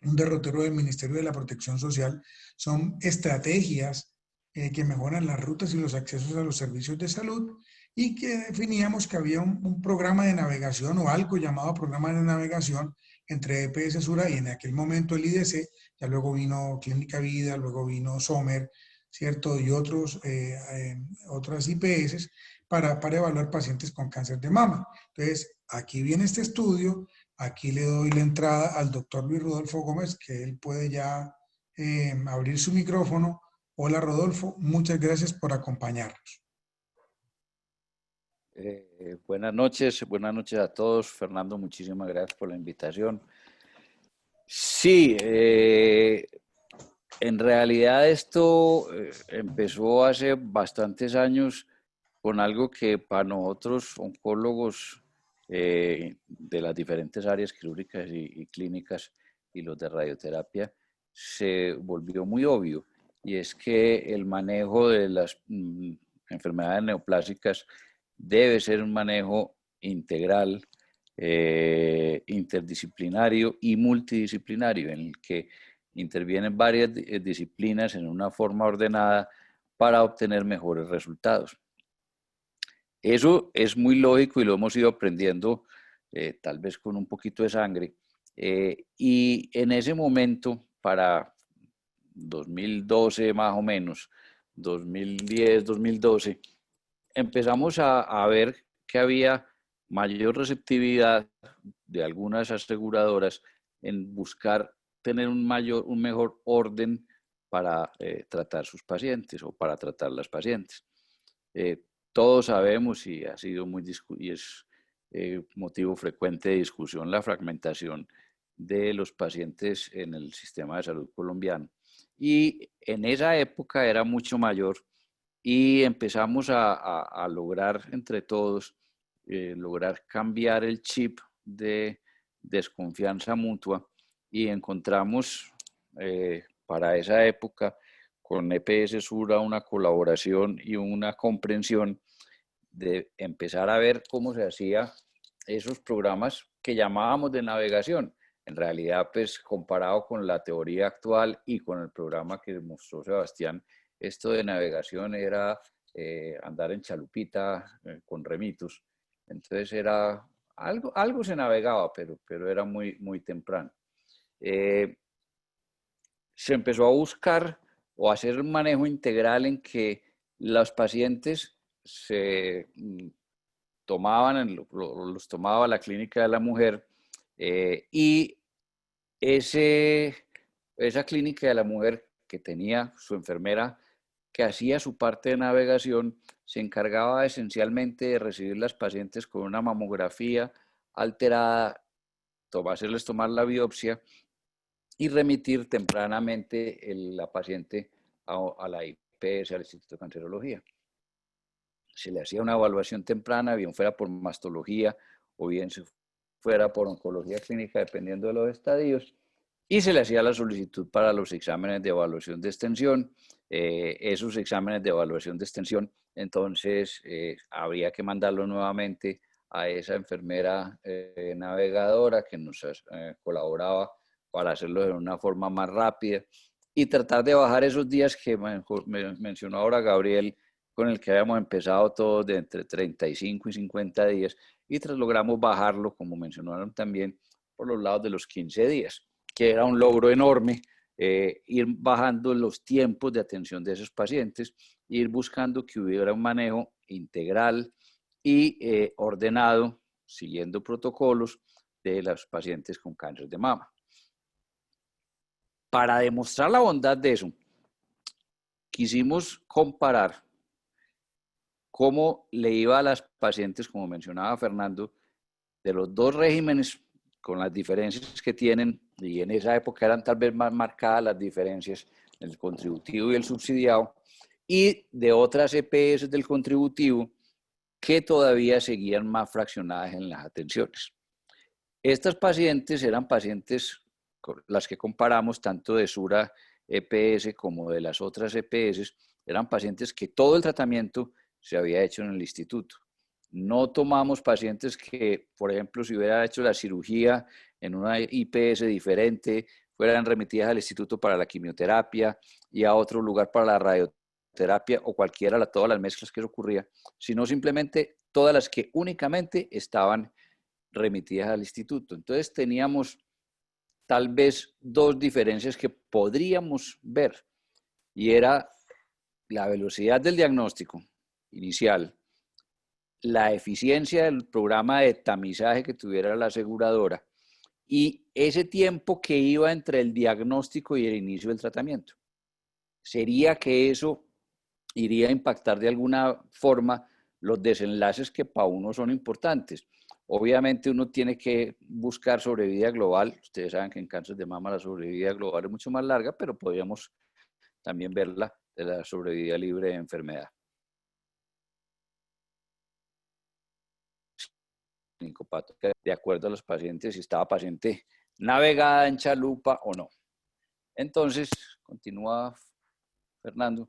un derrotero del Ministerio de la Protección Social son estrategias que mejoran las rutas y los accesos a los servicios de salud y que definíamos que había un programa de navegación o algo llamado programa de navegación entre EPS Sura y en aquel momento el IDC, ya luego vino Clínica Vida, luego vino Sommer, ¿cierto? Y otras IPS para evaluar pacientes con cáncer de mama. Entonces, aquí viene este estudio, aquí le doy la entrada al doctor Luis Rodolfo Gómez, que él puede ya abrir su micrófono. Hola Rodolfo, muchas gracias por acompañarnos. Buenas noches a todos. Fernando, muchísimas gracias por la invitación. Sí, en realidad esto empezó hace bastantes años con algo que para nosotros, oncólogos de las diferentes áreas quirúrgicas y clínicas y los de radioterapia, se volvió muy obvio, y es que el manejo de las enfermedades neoplásicas debe ser un manejo integral, interdisciplinario y multidisciplinario, en el que intervienen varias disciplinas en una forma ordenada para obtener mejores resultados. Eso es muy lógico y lo hemos ido aprendiendo tal vez con un poquito de sangre. Y en ese momento, para 2012 más o menos, 2010, 2012, empezamos a ver que había mayor receptividad de algunas aseguradoras en buscar tener un mejor orden para tratar sus pacientes o para tratar las pacientes. Todos sabemos, y ha sido y es motivo frecuente de discusión, la fragmentación de los pacientes en el sistema de salud colombiano. Y en esa época era mucho mayor, y empezamos a lograr entre todos, lograr cambiar el chip de desconfianza mutua, y encontramos para esa época con EPS Sura una colaboración y una comprensión de empezar a ver cómo se hacía esos programas que llamábamos de navegación. En realidad, pues comparado con la teoría actual y con el programa que mostró Sebastián, esto de navegación era andar en chalupita con remitos. Entonces era algo se navegaba, pero era muy temprano. Se empezó a buscar o a hacer un manejo integral en que los pacientes se los tomaba la clínica de la mujer, y esa clínica de la mujer que tenía su enfermera que hacía su parte de navegación se encargaba esencialmente de recibir las pacientes con una mamografía alterada, hacerles tomar la biopsia y remitir tempranamente la paciente a la IPS, al Instituto de Cancerología. Se le hacía una evaluación temprana, bien fuera por mastología o bien fuera por oncología clínica, dependiendo de los estadios, y se le hacía la solicitud para los exámenes de evaluación de extensión. Esos exámenes de evaluación de extensión, entonces habría que mandarlo nuevamente a esa enfermera navegadora que nos colaboraba para hacerlo de una forma más rápida y tratar de bajar esos días que mencionó ahora Gabriel, con el que habíamos empezado todos de entre 35 y 50 días, y logramos bajarlo, como mencionaron también, por los lados de los 15 días, que era un logro enorme, ir bajando los tiempos de atención de esos pacientes, ir buscando que hubiera un manejo integral y ordenado, siguiendo protocolos de los pacientes con cáncer de mama. Para demostrar la bondad de eso, quisimos comparar cómo le iba a las pacientes, como mencionaba Fernando, de los dos regímenes, con las diferencias que tienen, y en esa época eran tal vez más marcadas las diferencias en el contributivo y el subsidiado, y de otras EPS del contributivo que todavía seguían más fraccionadas en las atenciones. Estas pacientes eran pacientes las que comparamos, tanto de Sura EPS como de las otras EPS, eran pacientes que todo el tratamiento se había hecho en el instituto. No tomamos pacientes que, por ejemplo, si hubiera hecho la cirugía en una IPS diferente, fueran remitidas al instituto para la quimioterapia y a otro lugar para la radioterapia o cualquiera, todas las mezclas que eso ocurría, sino simplemente todas las que únicamente estaban remitidas al instituto. Entonces teníamos tal vez dos diferencias que podríamos ver, y era la velocidad del diagnóstico inicial, la eficiencia del programa de tamizaje que tuviera la aseguradora y ese tiempo que iba entre el diagnóstico y el inicio del tratamiento. ¿Sería que eso iría a impactar de alguna forma los desenlaces que para uno son importantes? Obviamente uno tiene que buscar sobrevida global. Ustedes saben que en cáncer de mama la sobrevida global es mucho más larga, pero podríamos también verla de la sobrevida libre de enfermedad. De acuerdo a los pacientes, si estaba paciente navegada en chalupa o no. Entonces, continúa Fernando.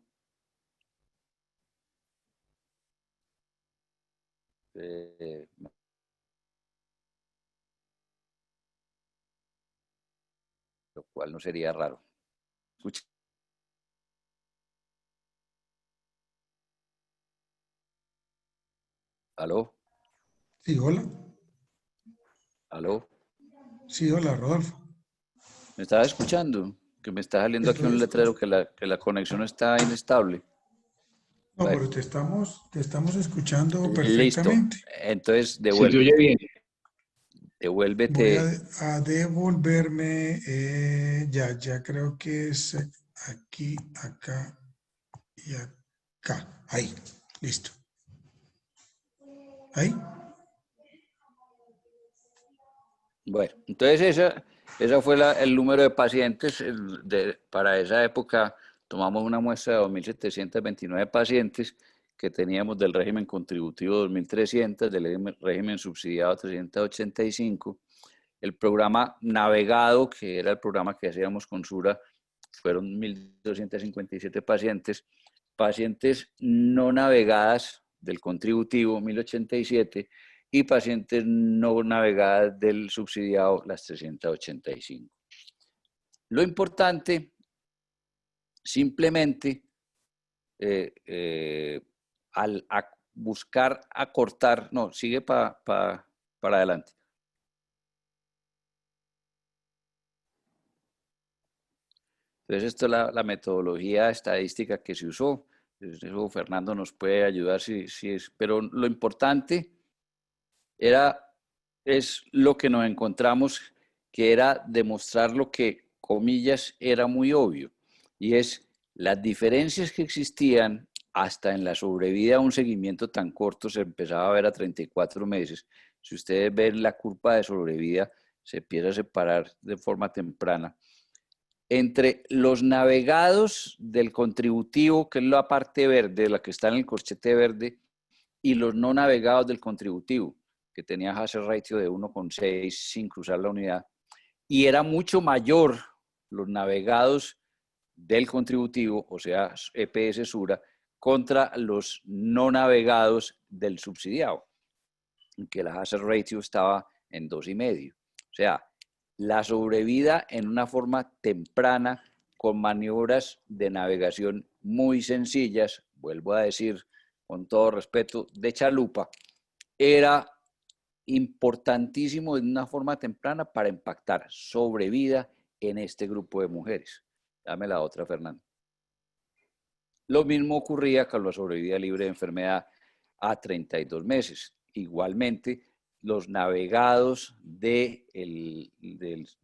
Lo cual no sería raro. Escucha. ¿Aló? Sí, hola. ¿Aló? Sí, hola, Rodolfo. ¿Me estás escuchando? Que me está saliendo aquí Estoy un letrero escuchando. que la conexión está inestable. No, Bueno, pero te estamos escuchando listo. perfectamente. Entonces, Se te oye devuélvete. bien. Voy Devuélvete. a devolverme, ya creo que es aquí, acá y acá. Ahí, listo. Ahí. Bueno, entonces esa fue el número de pacientes. Para esa época tomamos una muestra de 2.729 pacientes que teníamos del régimen contributivo 2.300, del régimen subsidiado 385. El programa navegado, que era el programa que hacíamos con Sura, fueron 1.257 pacientes. Pacientes no navegadas del contributivo, 1.087, y pacientes no navegadas del subsidiado, las 385. Lo importante, simplemente, al buscar acortar, no, sigue para adelante. Entonces, esto es la metodología estadística que se usó. Eso Fernando nos puede ayudar si es, pero lo importante es lo que nos encontramos, que era demostrar lo que, comillas, era muy obvio, y es las diferencias que existían hasta en la sobrevida a un seguimiento tan corto, se empezaba a ver a 34 meses. Si ustedes ven la curva de sobrevida, se empieza a separar de forma temprana entre los navegados del contributivo, que es la parte verde, la que está en el corchete verde, y los no navegados del contributivo, que tenía hazard ratio de 1,6 sin cruzar la unidad, y era mucho mayor los navegados del contributivo, o sea, EPS Sura, contra los no navegados del subsidiado, que la hazard ratio estaba en 2,5. O sea, la sobrevida en una forma temprana, con maniobras de navegación muy sencillas, vuelvo a decir con todo respeto, de chalupa, era importantísimo de una forma temprana para impactar sobrevida en este grupo de mujeres. Dame la otra, Fernando. Lo mismo ocurría con la sobrevida libre de enfermedad a 32 meses. Igualmente, los navegados de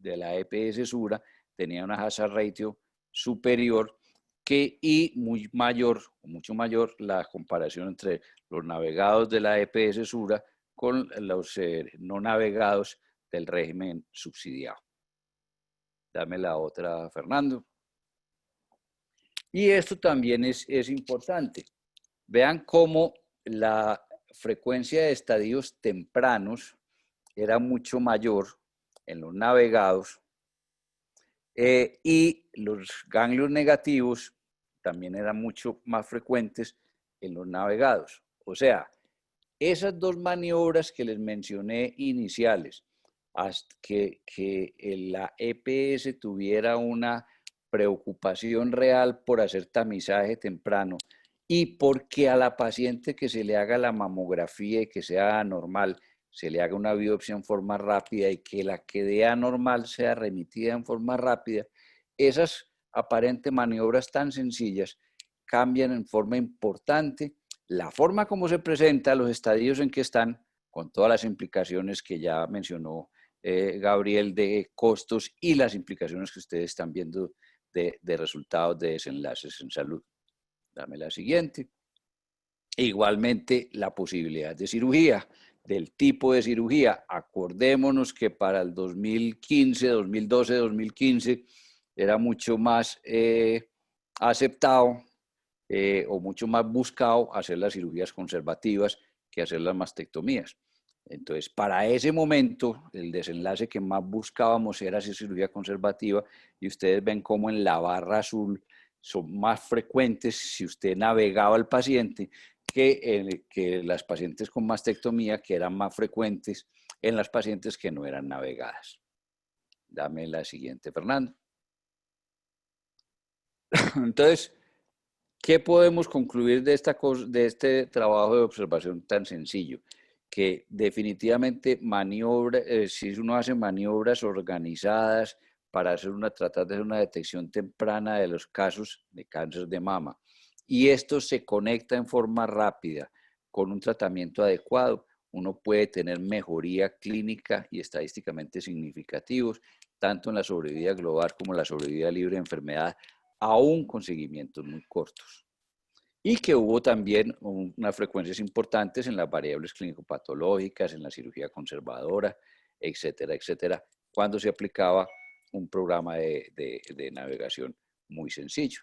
la EPS Sura tenían una hazard ratio superior y mucho mayor la comparación entre los navegados de la EPS Sura con los no navegados del régimen subsidiado. Dame la otra, Fernando. Y esto también es importante. Vean cómo la frecuencia de estadios tempranos era mucho mayor en los navegados Y los ganglios negativos también eran mucho más frecuentes en los navegados. O sea, esas dos maniobras que les mencioné iniciales, hasta que la EPS tuviera una preocupación real por hacer tamizaje temprano y porque a la paciente que se le haga la mamografía y que sea anormal, se le haga una biopsia en forma rápida y que la que dé anormal sea remitida en forma rápida, esas aparentes maniobras tan sencillas cambian en forma importante la forma como se presenta, los estadios en que están, con todas las implicaciones que ya mencionó Gabriel de costos y las implicaciones que ustedes están viendo de resultados de desenlaces en salud. Dame la siguiente. Igualmente, la posibilidad de cirugía, del tipo de cirugía. Acordémonos que para el 2015, 2012, 2015 era mucho más aceptado o mucho más buscado hacer las cirugías conservativas que hacer las mastectomías. Entonces, para ese momento, el desenlace que más buscábamos era hacer cirugía conservativa y ustedes ven cómo en la barra azul son más frecuentes si usted navegaba al paciente que las pacientes con mastectomía, que eran más frecuentes en las pacientes que no eran navegadas. Dame la siguiente, Fernando. Entonces, ¿qué podemos concluir de este trabajo de observación tan sencillo? Que definitivamente si uno hace maniobras organizadas para tratar de hacer una detección temprana de los casos de cáncer de mama, y esto se conecta en forma rápida con un tratamiento adecuado, uno puede tener mejoría clínica y estadísticamente significativos, tanto en la sobrevida global como en la sobrevida libre de enfermedad, aún con seguimientos muy cortos. Y que hubo también unas frecuencias importantes en las variables clínico-patológicas, en la cirugía conservadora, etcétera, etcétera, cuando se aplicaba un programa de navegación muy sencillo.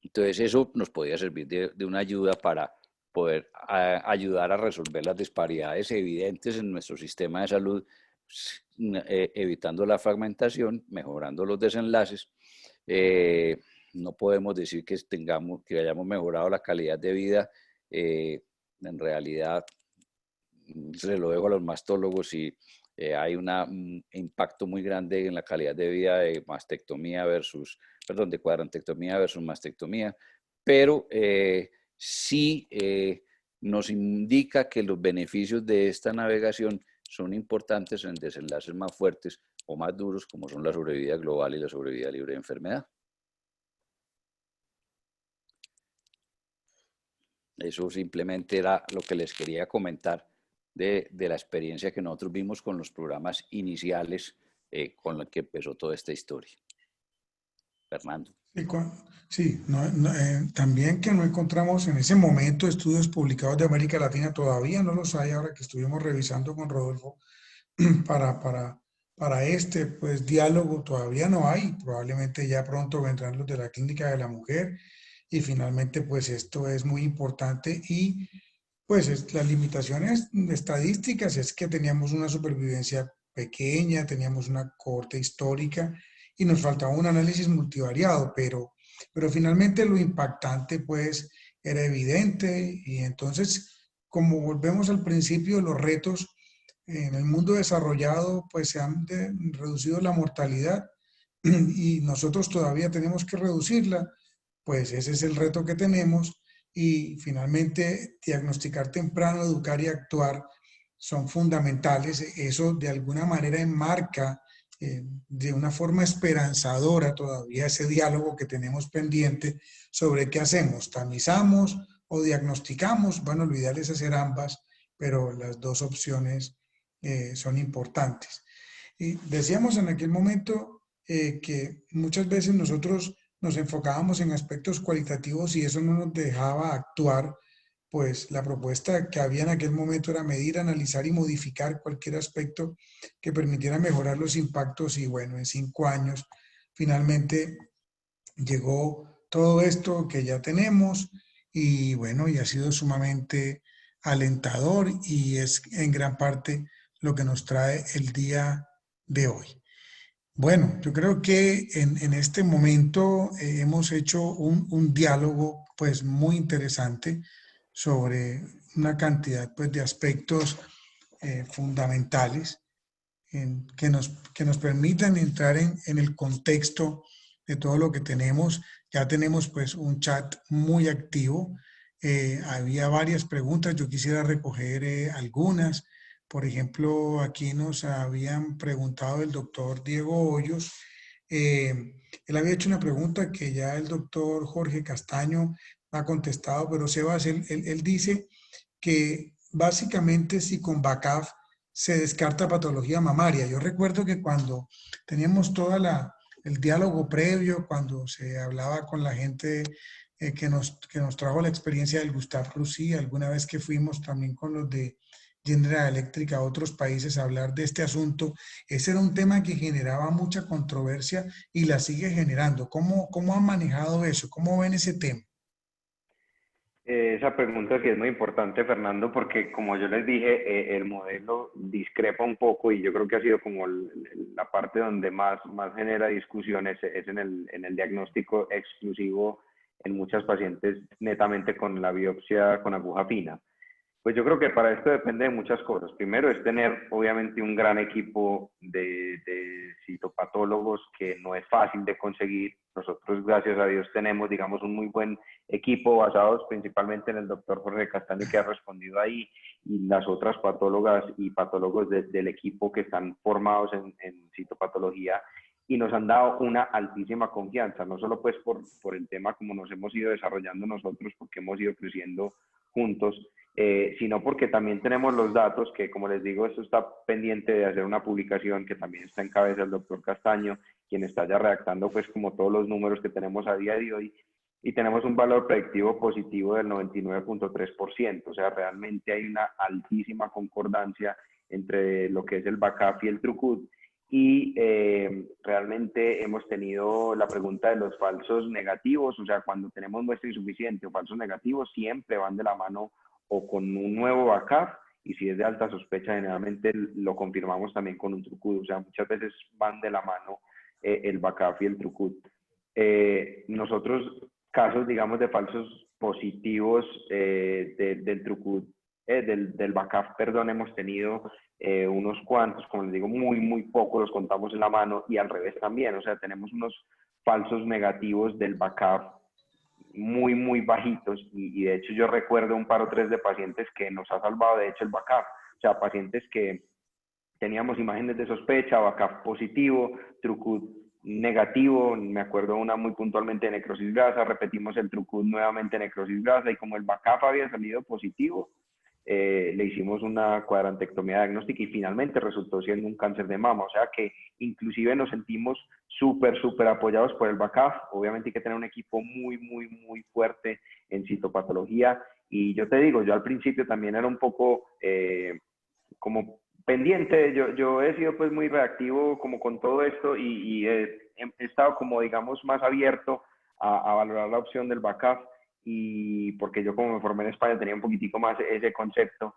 Entonces eso nos podía servir de una ayuda para poder ayudar a resolver las disparidades evidentes en nuestro sistema de salud, evitando la fragmentación, mejorando los desenlaces. No podemos decir que hayamos mejorado la calidad de vida. En realidad, se lo dejo a los mastólogos y hay un impacto muy grande en la calidad de vida de de cuadrantectomía versus mastectomía, pero sí nos indica que los beneficios de esta navegación son importantes en desenlaces más fuertes o más duros, como son la sobrevida global y la sobrevida libre de enfermedad. Eso simplemente era lo que les quería comentar de la experiencia que nosotros vimos con los programas iniciales con los que empezó toda esta historia. Fernando. Sí, también que no encontramos en ese momento estudios publicados de América Latina, todavía no los hay ahora que estuvimos revisando con Rodolfo para este pues, diálogo, todavía no hay, probablemente ya pronto vendrán los de la Clínica de la Mujer y finalmente pues esto es muy importante y pues las limitaciones estadísticas es que teníamos una supervivencia pequeña, teníamos una cohorte histórica y nos faltaba un análisis multivariado, pero finalmente lo impactante pues era evidente y entonces como volvemos al principio, los retos en el mundo desarrollado pues se han reducido la mortalidad y nosotros todavía tenemos que reducirla, pues ese es el reto que tenemos y finalmente diagnosticar temprano, educar y actuar son fundamentales. Eso de alguna manera enmarca de una forma esperanzadora todavía ese diálogo que tenemos pendiente sobre qué hacemos, tamizamos o diagnosticamos. Bueno, lo ideal es hacer ambas, pero las dos opciones son importantes. Y decíamos en aquel momento que muchas veces nosotros nos enfocábamos en aspectos cualitativos y eso no nos dejaba actuar, pues la propuesta que había en aquel momento era medir, analizar y modificar cualquier aspecto que permitiera mejorar los impactos y bueno, en 5 años finalmente llegó todo esto que ya tenemos y bueno, y ha sido sumamente alentador y es en gran parte lo que nos trae el día de hoy. Bueno, yo creo que en este momento hemos hecho un diálogo pues muy interesante sobre una cantidad pues de aspectos fundamentales que nos permitan entrar en el contexto de todo lo que tenemos. Ya tenemos pues un chat muy activo. Había varias preguntas, yo quisiera recoger algunas. Por ejemplo, aquí nos habían preguntado el doctor Diego Hoyos. Él había hecho una pregunta que ya el doctor Jorge Castaño ha contestado, pero Sebas, él dice que básicamente si con BACAF se descarta patología mamaria. Yo recuerdo que cuando teníamos el diálogo previo, cuando se hablaba con la gente que nos trajo la experiencia del Gustave Roussy, alguna vez que fuimos también con los de General Electric a otros países a hablar de este asunto, ese era un tema que generaba mucha controversia y la sigue generando. ¿Cómo han manejado eso? ¿Cómo ven ese tema? Esa pregunta sí es muy importante, Fernando, porque como yo les dije, el modelo discrepa un poco y yo creo que ha sido como la parte donde más genera discusiones es en el diagnóstico exclusivo en muchas pacientes netamente con la biopsia con aguja fina. Pues yo creo que para esto depende de muchas cosas. Primero es tener, obviamente, un gran equipo de citopatólogos que no es fácil de conseguir. Nosotros, gracias a Dios, tenemos, digamos, un muy buen equipo basados principalmente en el doctor Jorge Castaño, que ha respondido ahí, y las otras patólogas y patólogos del equipo que están formados en citopatología y nos han dado una altísima confianza, no solo pues por el tema como nos hemos ido desarrollando nosotros, porque hemos ido creciendo juntos, sino porque también tenemos los datos que, como les digo, esto está pendiente de hacer una publicación que también está en cabeza del doctor Castaño, quien está ya redactando pues como todos los números que tenemos a día de hoy, y tenemos un valor predictivo positivo del 99.3%, o sea, realmente hay una altísima concordancia entre lo que es el BACAF y el TrueCut, y realmente hemos tenido la pregunta de los falsos negativos, o sea, cuando tenemos muestra insuficiente o falsos negativos, siempre van de la mano o con un nuevo BACAF, y si es de alta sospecha, generalmente lo confirmamos también con un TrueCut, o sea, muchas veces van de la mano el BACAF y el TrueCut. Nosotros, casos, digamos, de falsos positivos del TrueCut, del BACAF, perdón, hemos tenido unos cuantos, como les digo, muy pocos, los contamos en la mano, y al revés también, o sea, tenemos unos falsos negativos del BACAF muy bajitos, y de hecho yo recuerdo un par o tres de pacientes que nos ha salvado de hecho el BACAF, o sea, pacientes que teníamos imágenes de sospecha, BACAF positivo, TrueCut negativo, me acuerdo una muy puntualmente de necrosis grasa, repetimos el TrueCut nuevamente necrosis grasa, y como el BACAF había salido positivo, le hicimos una cuadrantectomía diagnóstica y finalmente resultó siendo un cáncer de mama, o sea que inclusive nos sentimos súper apoyados por el BACAF. Obviamente hay que tener un equipo muy fuerte en citopatología, y yo te digo, yo al principio también era un poco como pendiente, yo he sido pues muy reactivo como con todo esto, y he estado como digamos más abierto a valorar la opción del BACAF, y porque yo como me formé en España tenía un poquitico más ese concepto,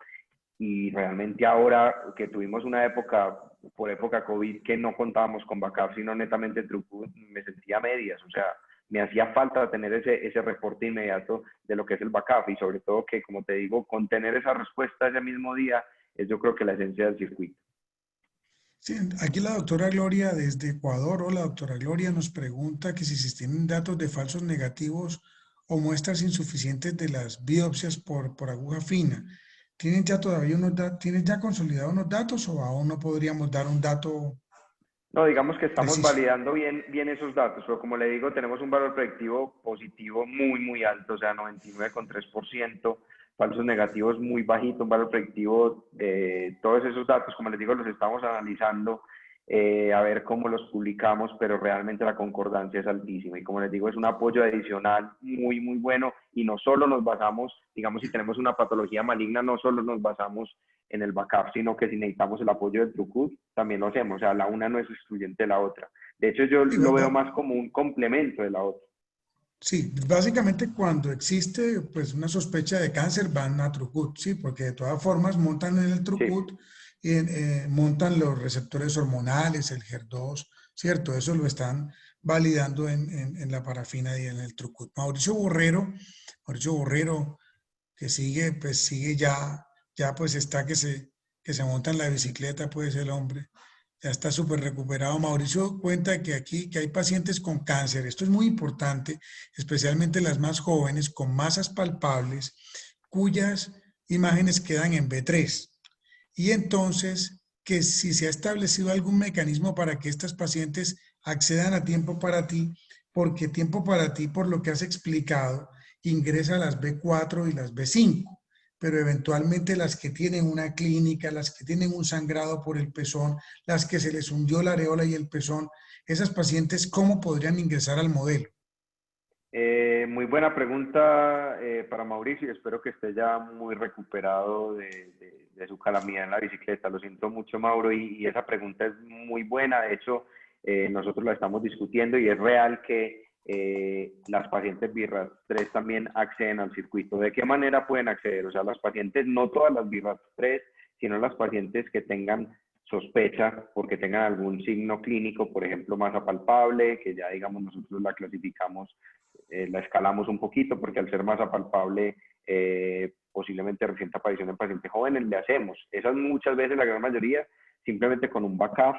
y realmente ahora que tuvimos una época, por época COVID, que no contábamos con BACAF, sino netamente TrueCut, me sentía a medias, o sea, me hacía falta tener ese reporte inmediato de lo que es el BACAF, y sobre todo que, como te digo, con tener esa respuesta ese mismo día, es yo creo que la esencia del circuito. Sí, aquí la doctora Gloria desde Ecuador. Hola, doctora Gloria, nos pregunta que si se tienen datos de falsos negativos o muestras insuficientes de las biopsias por aguja fina. ¿Tienen ya todavía ¿tienen ya consolidados unos datos o aún no podríamos dar un dato No, digamos que estamos preciso? validando bien esos datos, pero como le digo, tenemos un valor predictivo positivo muy alto, o sea, 99,3%, falsos negativos muy bajito, un valor predictivo, todos esos datos, como les digo, los estamos analizando, a ver cómo los publicamos, pero realmente la concordancia es altísima, y como les digo, es un apoyo adicional muy bueno, y no solo nos basamos, digamos, si tenemos una patología maligna, no solo nos basamos en el BACAF, sino que si necesitamos el apoyo del TrueCut, también lo hacemos, o sea, la una no es excluyente de la otra. De hecho, yo Sí, lo veo más como un complemento de la otra. sí, básicamente cuando existe pues una sospecha de cáncer van a TrueCut, sí, porque de todas formas montan en el Sí, TrueCut y montan los receptores hormonales, el HER2, ¿cierto? Eso lo están validando en la parafina y en el Trucut. Mauricio Borrero, que sigue, pues sigue ya pues está que se monta en la bicicleta, pues el hombre, ya está súper recuperado. Mauricio cuenta que aquí que hay pacientes con cáncer, esto es muy importante, especialmente las más jóvenes, con masas palpables, cuyas imágenes quedan en B3. Y entonces, que si se ha establecido algún mecanismo para que estas pacientes accedan a tiempo para ti, porque tiempo para ti, por lo que has explicado, ingresa a las B4 y las B5, pero eventualmente las que tienen una clínica, las que tienen un sangrado por el pezón, las que se les hundió la areola y el pezón, esas pacientes, ¿cómo podrían ingresar al modelo? Muy buena pregunta para Mauricio. Espero que esté ya muy recuperado de su calamidad en la bicicleta. Lo siento mucho, Mauro, y esa pregunta es muy buena. De hecho, nosotros la estamos discutiendo y es real que las pacientes BIRAT3 también acceden al circuito. ¿De qué manera pueden acceder? O sea, las pacientes, no todas las BIRAT3, sino las pacientes que tengan sospecha porque tengan algún signo clínico, por ejemplo, masa palpable, que ya digamos nosotros la clasificamos, la escalamos un poquito porque al ser masa palpable posiblemente reciente aparición en pacientes jóvenes, le hacemos. Esas muchas veces, la gran mayoría, simplemente con un backup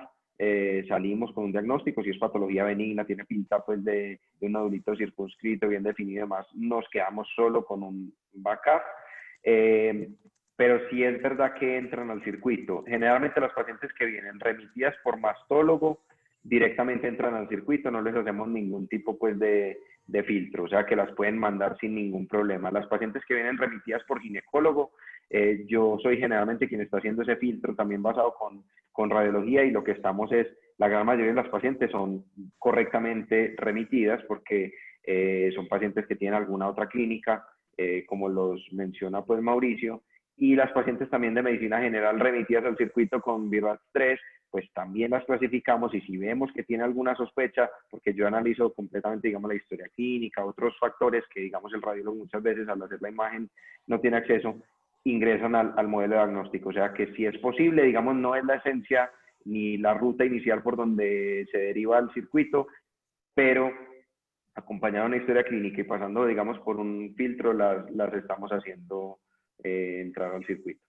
salimos con un diagnóstico. Si es patología benigna, tiene pinta pues de un nodulito circunscrito, bien definido y demás, nos quedamos solo con un backup. Pero sí es verdad que entran al circuito. Generalmente las pacientes que vienen remitidas por mastólogo directamente entran al circuito, no les hacemos ningún tipo pues de filtro, o sea que las pueden mandar sin ningún problema. Las pacientes que vienen remitidas por ginecólogo, yo soy generalmente quien está haciendo ese filtro, también basado con radiología, y lo que estamos es, la gran mayoría de las pacientes son correctamente remitidas porque son pacientes que tienen alguna otra clínica, como los menciona pues Mauricio, y las pacientes también de medicina general remitidas al circuito con BIRAT3, pues también las clasificamos, y si vemos que tiene alguna sospecha, porque yo analizo completamente, digamos, la historia clínica, otros factores que, digamos, el radiólogo muchas veces al hacer la imagen no tiene acceso, ingresan al modelo diagnóstico. O sea que si es posible, digamos, no es la esencia ni la ruta inicial por donde se deriva el circuito, pero acompañado de una historia clínica y pasando, digamos, por un filtro, las estamos haciendo entrar al circuito.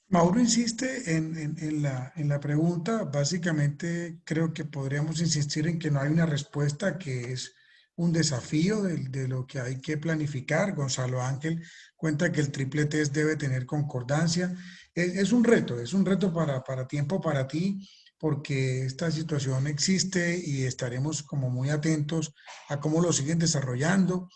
Mauro insiste en la pregunta. Básicamente creo que podríamos insistir en que no hay una respuesta, que es un desafío de lo que hay que planificar. Gonzalo Ángel cuenta que el triple test debe tener concordancia. Es un reto para tiempo para ti, porque esta situación existe y estaremos como muy atentos a cómo lo siguen desarrollando.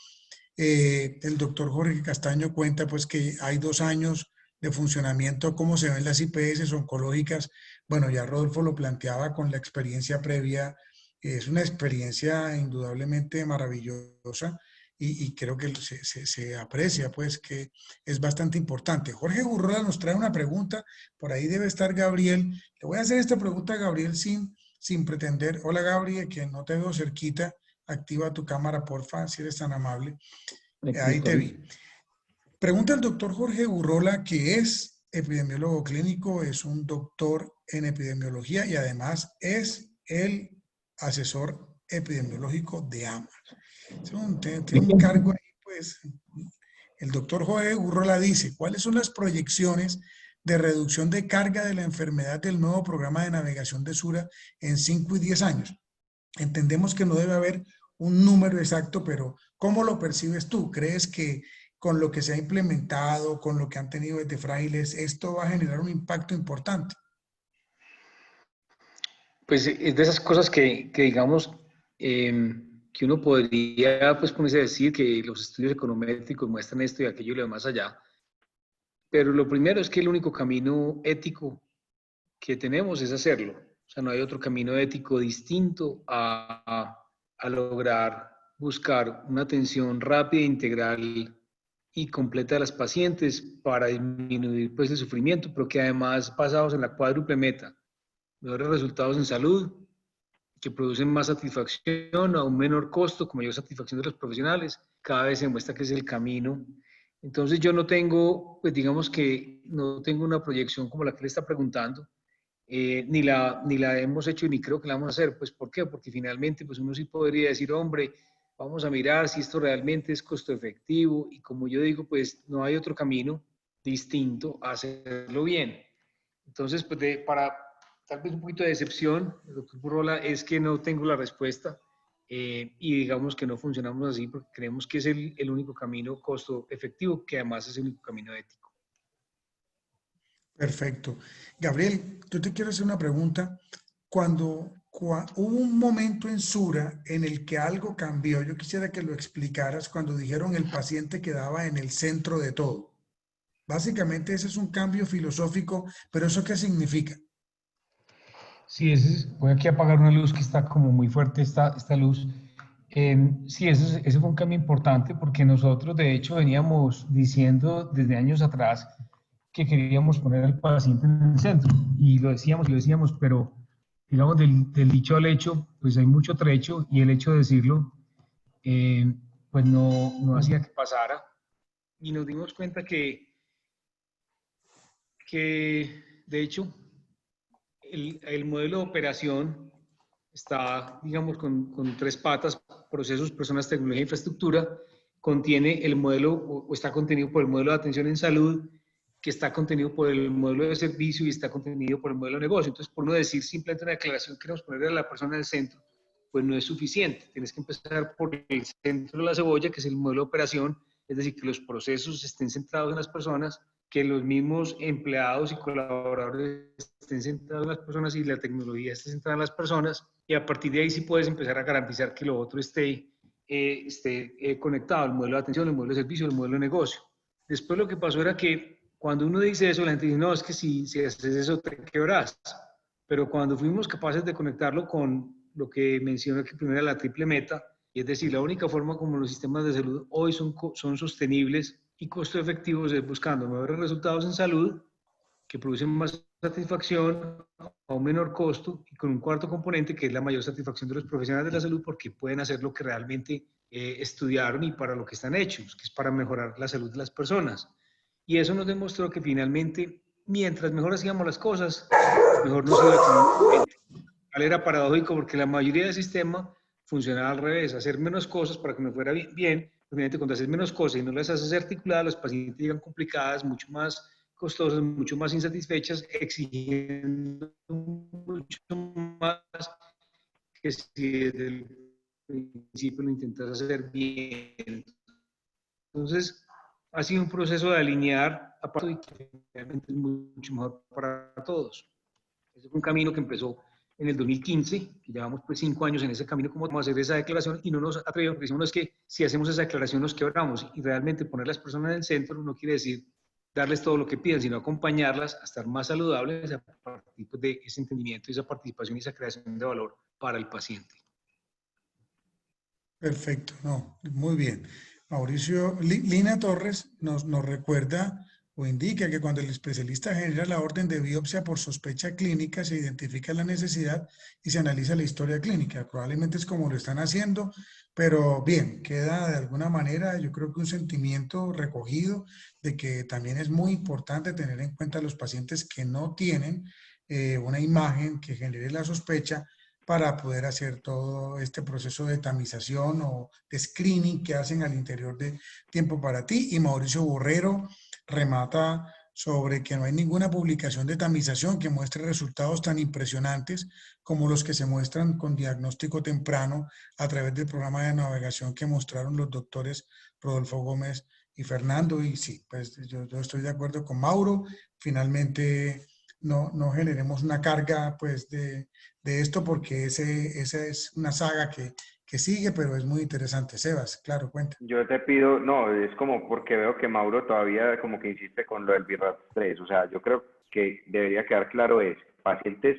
El doctor Jorge Castaño cuenta pues que hay 2 años de funcionamiento, cómo se ven las IPS oncológicas. Bueno, ya Rodolfo lo planteaba con la experiencia previa. Es una experiencia indudablemente maravillosa y creo que se aprecia pues que es bastante importante. Jorge Gurrola nos trae una pregunta, por ahí debe estar Gabriel. Le voy a hacer esta pregunta a Gabriel sin pretender. Hola Gabriel, que no te veo cerquita. Activa tu cámara, porfa, si eres tan amable. Ahí te vi. Pregunta el doctor Jorge Gurrola, que es epidemiólogo clínico, es un doctor en epidemiología y además es el asesor epidemiológico de AMA. Tiene un cargo ahí, pues. El doctor Jorge Gurrola dice, ¿cuáles son las proyecciones de reducción de carga de la enfermedad del nuevo programa de navegación de Sura en 5 y 10 años? Entendemos que no debe haber un número exacto, pero ¿cómo lo percibes tú? ¿Crees que con lo que se ha implementado, con lo que han tenido desde Frailes, esto va a generar un impacto importante? Pues es de esas cosas que digamos, que uno podría pues ponerse a decir que los estudios econométricos muestran esto y aquello y lo demás allá. Pero lo primero es que el único camino ético que tenemos es hacerlo. O sea, no hay otro camino ético distinto a lograr buscar una atención rápida, integral y completa de las pacientes para disminuir pues, el sufrimiento, pero que además basados en la cuádruple meta: mejores resultados en salud, que producen más satisfacción a un menor costo, con mayor satisfacción de los profesionales. Cada vez se muestra que es el camino. Entonces yo no tengo, pues digamos que no tengo una proyección como la que le está preguntando. ni la hemos hecho y ni creo que la vamos a hacer. Pues, ¿por qué? Porque finalmente pues uno sí podría decir, hombre, vamos a mirar si esto realmente es costo efectivo, y como yo digo, pues no hay otro camino distinto a hacerlo bien. Entonces, pues para tal vez un poquito de decepción, doctor Burrola, es que no tengo la respuesta, y digamos que no funcionamos así porque creemos que es el único camino costo efectivo, que además es el único camino ético. Perfecto. Gabriel, yo te quiero hacer una pregunta. Hubo un momento en Sura en el que algo cambió, yo quisiera que lo explicaras cuando dijeron el paciente quedaba en el centro de todo. Básicamente ese es un cambio filosófico, pero ¿eso qué significa? Sí, voy aquí a apagar una luz que está como muy fuerte, esta luz. Sí, ese fue un cambio importante porque nosotros de hecho veníamos diciendo desde años atrás que queríamos poner al paciente en el centro, y lo decíamos, pero digamos del dicho al hecho, pues hay mucho trecho, y el hecho de decirlo, eh, pues no hacía que pasara, y nos dimos cuenta que de hecho el modelo de operación está, digamos, con tres patas: procesos, personas, tecnología e infraestructura. Contiene el modelo, o está contenido por el modelo de atención en salud, que está contenido por el modelo de servicio y está contenido por el modelo de negocio. Entonces, por no decir simplemente una declaración que queremos poner a la persona en el centro, pues no es suficiente. Tienes que empezar por el centro de la cebolla, que es el modelo de operación, es decir, que los procesos estén centrados en las personas, que los mismos empleados y colaboradores estén centrados en las personas y la tecnología esté centrada en las personas, y a partir de ahí sí puedes empezar a garantizar que lo otro esté conectado, el modelo de atención, el modelo de servicio, el modelo de negocio. Después lo que pasó era que cuando uno dice eso, la gente dice, no, es que si haces eso te quebras. Pero cuando fuimos capaces de conectarlo con lo que mencioné que primero era la triple meta, y es decir, la única forma como los sistemas de salud hoy son sostenibles y costo efectivos es buscando mejores resultados en salud, que producen más satisfacción a un menor costo, y con un cuarto componente que es la mayor satisfacción de los profesionales de la salud, porque pueden hacer lo que realmente estudiaron y para lo que están hechos, que es para mejorar la salud de las personas. Y eso nos demostró que finalmente, mientras mejor hacíamos las cosas, mejor nos iba económicamente. Era paradójico porque la mayoría del sistema funcionaba al revés: hacer menos cosas para que me fuera bien. Obviamente, cuando haces menos cosas y no las haces articuladas, los pacientes llegan complicadas, mucho más costosas, mucho más insatisfechas, exigiendo mucho más que si desde el principio lo intentas hacer bien. Entonces, ha sido un proceso de alinear, aparte, y que realmente es mucho mejor para todos. Ese fue un camino que empezó en el 2015, que llevamos pues 5 años en ese camino, como vamos a hacer esa declaración, y no nos atrevemos, porque decimos, no, es que si hacemos esa declaración nos quebramos, y realmente poner a las personas en el centro no quiere decir darles todo lo que piden, sino acompañarlas a estar más saludables a partir pues, de ese entendimiento, esa participación y esa creación de valor para el paciente. Perfecto, no, muy bien. Mauricio, Lina Torres nos recuerda o indica que cuando el especialista genera la orden de biopsia por sospecha clínica, se identifica la necesidad y se analiza la historia clínica. Probablemente es como lo están haciendo, pero bien, queda de alguna manera, yo creo que un sentimiento recogido de que también es muy importante tener en cuenta a los pacientes que no tienen una imagen que genere la sospecha, para poder hacer todo este proceso de tamización o de screening que hacen al interior de Tiempo para Ti. Y Mauricio Borrero remata sobre que no hay ninguna publicación de tamización que muestre resultados tan impresionantes como los que se muestran con diagnóstico temprano a través del programa de navegación que mostraron los doctores Rodolfo Gómez y Fernando. Y sí, pues yo estoy de acuerdo con Mauro. Finalmente no generemos una carga pues de esto, porque esa es una saga que sigue, pero es muy interesante. Sebas, claro, cuenta. Yo te pido, no, es como porque veo que Mauro todavía como que insiste con lo del BIRATS 3. O sea, yo creo que debería quedar claro es, pacientes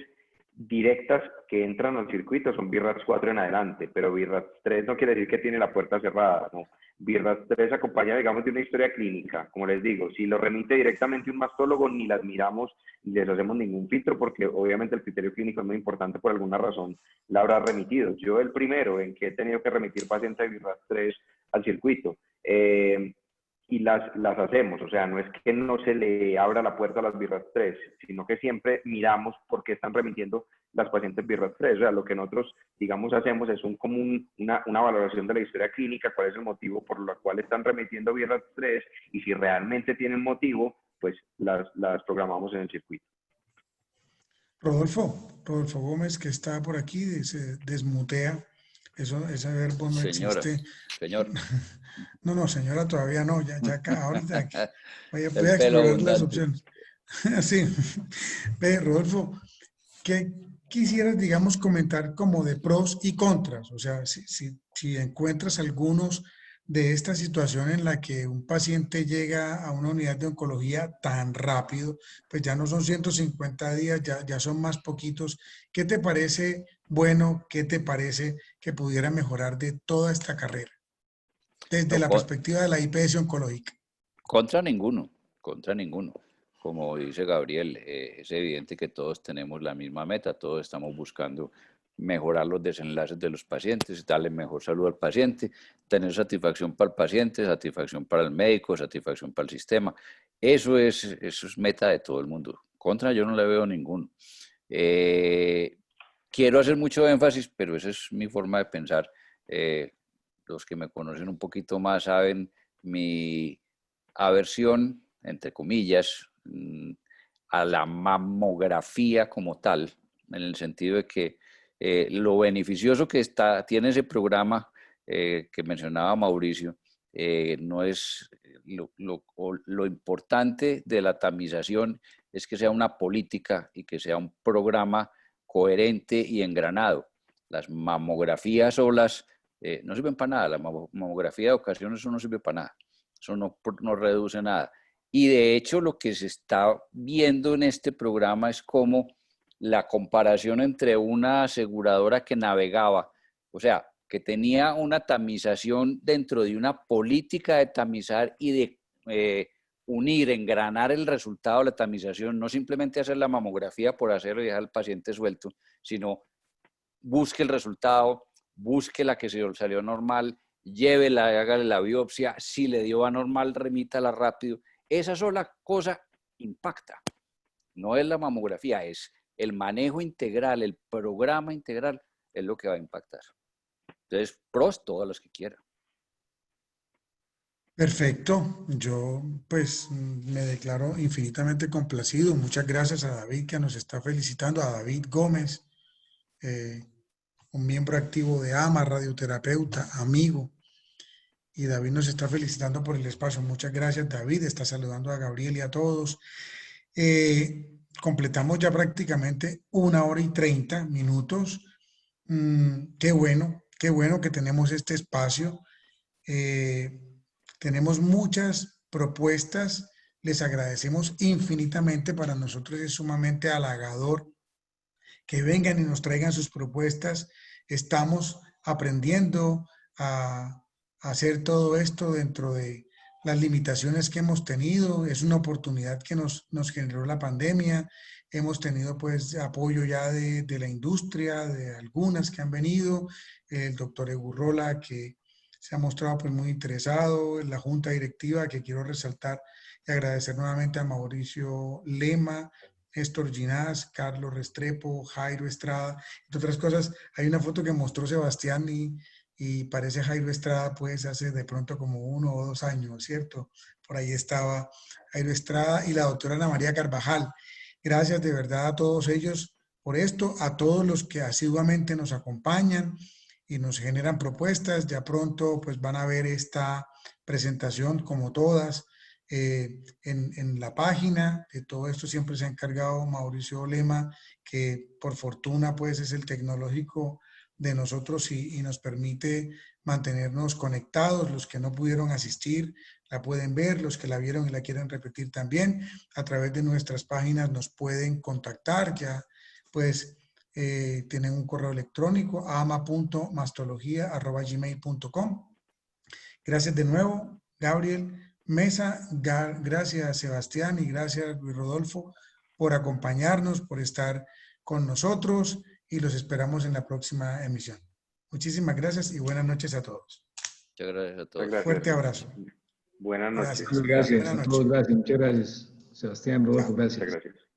directas que entran al circuito son BIRATS 4 en adelante, pero BIRATS 3 no quiere decir que tiene la puerta cerrada, no. BIRATS 3 acompaña, digamos, de una historia clínica, como les digo. Si lo remite directamente un mastólogo, ni las miramos ni les hacemos ningún filtro, porque obviamente el criterio clínico es muy importante, por alguna razón la habrá remitido. Yo el primero en que he tenido que remitir pacientes de BIRATS 3 al circuito. y las hacemos. O sea, no es que no se le abra la puerta a las BI-RADS 3, sino que siempre miramos por qué están remitiendo las pacientes BI-RADS 3. O sea, lo que nosotros, digamos, hacemos es una valoración de la historia clínica, cuál es el motivo por el cual están remitiendo BI-RADS 3, y si realmente tienen motivo, pues las programamos en el circuito. Rodolfo Gómez, que está por aquí, se desmutea. Ese verbo no Señora, existe. señor. No, señora, todavía no. Ya acá, ahorita voy a El pelo explorar las abundante. opciones. Sí. Ve, Rodolfo, ¿qué quisieras, digamos, comentar como de pros y contras? O sea, si encuentras algunos de esta situación en la que un paciente llega a una unidad de oncología tan rápido, pues ya no son 150 días, ya son más poquitos. ¿Qué te parece bueno? ¿Qué te parece que pudiera mejorar de toda esta carrera? Desde No, la perspectiva de la IPS oncológica. contra ninguno, contra ninguno. Como dice Gabriel, es evidente que todos tenemos la misma meta, todos estamos buscando mejorar los desenlaces de los pacientes, darle mejor salud al paciente, tener satisfacción para el paciente, satisfacción para el médico, satisfacción para el sistema. Eso es meta de todo el mundo. Contra yo no le veo ninguno. Quiero hacer mucho énfasis, pero esa es mi forma de pensar. Los que me conocen un poquito más saben mi aversión, entre comillas, a la mamografía como tal, en el sentido de que lo beneficioso que tiene ese programa que mencionaba Mauricio, no es lo importante de la tamización es que sea una política y que sea un programa coherente y engranado. Las mamografías solas no sirven para nada, la mamografía de ocasiones eso no sirve para nada, eso no reduce nada. Y de hecho lo que se está viendo en este programa es cómo la comparación entre una aseguradora que navegaba, o sea, que tenía una tamización dentro de una política de tamizar y de unir, engranar el resultado de la tamización, no simplemente hacer la mamografía por hacerlo y dejar al paciente suelto, sino busque el resultado, busque la que se salió normal, llévela, hágale la biopsia, si le dio anormal, remítala rápido. Esa sola cosa impacta. No es la mamografía, es el manejo integral, el programa integral, es lo que va a impactar. Entonces, pros todos los que quieran. Perfecto, yo pues me declaro infinitamente complacido. Muchas gracias a David que nos está felicitando, a David Gómez, un miembro activo de AMA, radioterapeuta, amigo. Y David nos está felicitando por el espacio. Muchas gracias, David. Está saludando a Gabriel y a todos. Completamos ya prácticamente 1 hora y 30 minutos. Qué bueno que tenemos este espacio. Tenemos muchas propuestas. Les agradecemos infinitamente. Para nosotros es sumamente halagador que vengan y nos traigan sus propuestas. Estamos aprendiendo a hacer todo esto dentro de las limitaciones que hemos tenido. Es una oportunidad que nos generó la pandemia. Hemos tenido pues apoyo ya de la industria, de algunas que han venido. El doctor Egurrola, que se ha mostrado pues muy interesado, la junta directiva, que quiero resaltar y agradecer nuevamente a Mauricio Lema, Néstor Ginás, Carlos Restrepo, Jairo Estrada, entre otras cosas. Hay una foto que mostró Sebastián y parece Jairo Estrada, pues hace de pronto como 1 o 2 años, ¿cierto? Por ahí estaba Jairo Estrada y la doctora Ana María Carvajal. Gracias de verdad a todos ellos por esto, a todos los que asiduamente nos acompañan y nos generan propuestas. Ya pronto pues van a ver esta presentación como todas en la página. De todo esto siempre se ha encargado Mauricio Lema, que por fortuna pues es el tecnológico de nosotros y nos permite mantenernos conectados. Los que no pudieron asistir la pueden ver, los que la vieron y la quieren repetir también, a través de nuestras páginas nos pueden contactar. Ya pues tienen un correo electrónico, ama.mastología@gmail.com. Gracias de nuevo, Gabriel Mesa, gracias Sebastián y gracias Luis Rodolfo por acompañarnos, por estar con nosotros y los esperamos en la próxima emisión. Muchísimas gracias y buenas noches a todos. Muchas gracias a todos. Gracias. Fuerte abrazo. Buenas noches. Gracias. Gracias Buenas a noches. todos, gracias, muchas gracias. Sebastián, Rodolfo, Chao. gracias. Muchas gracias.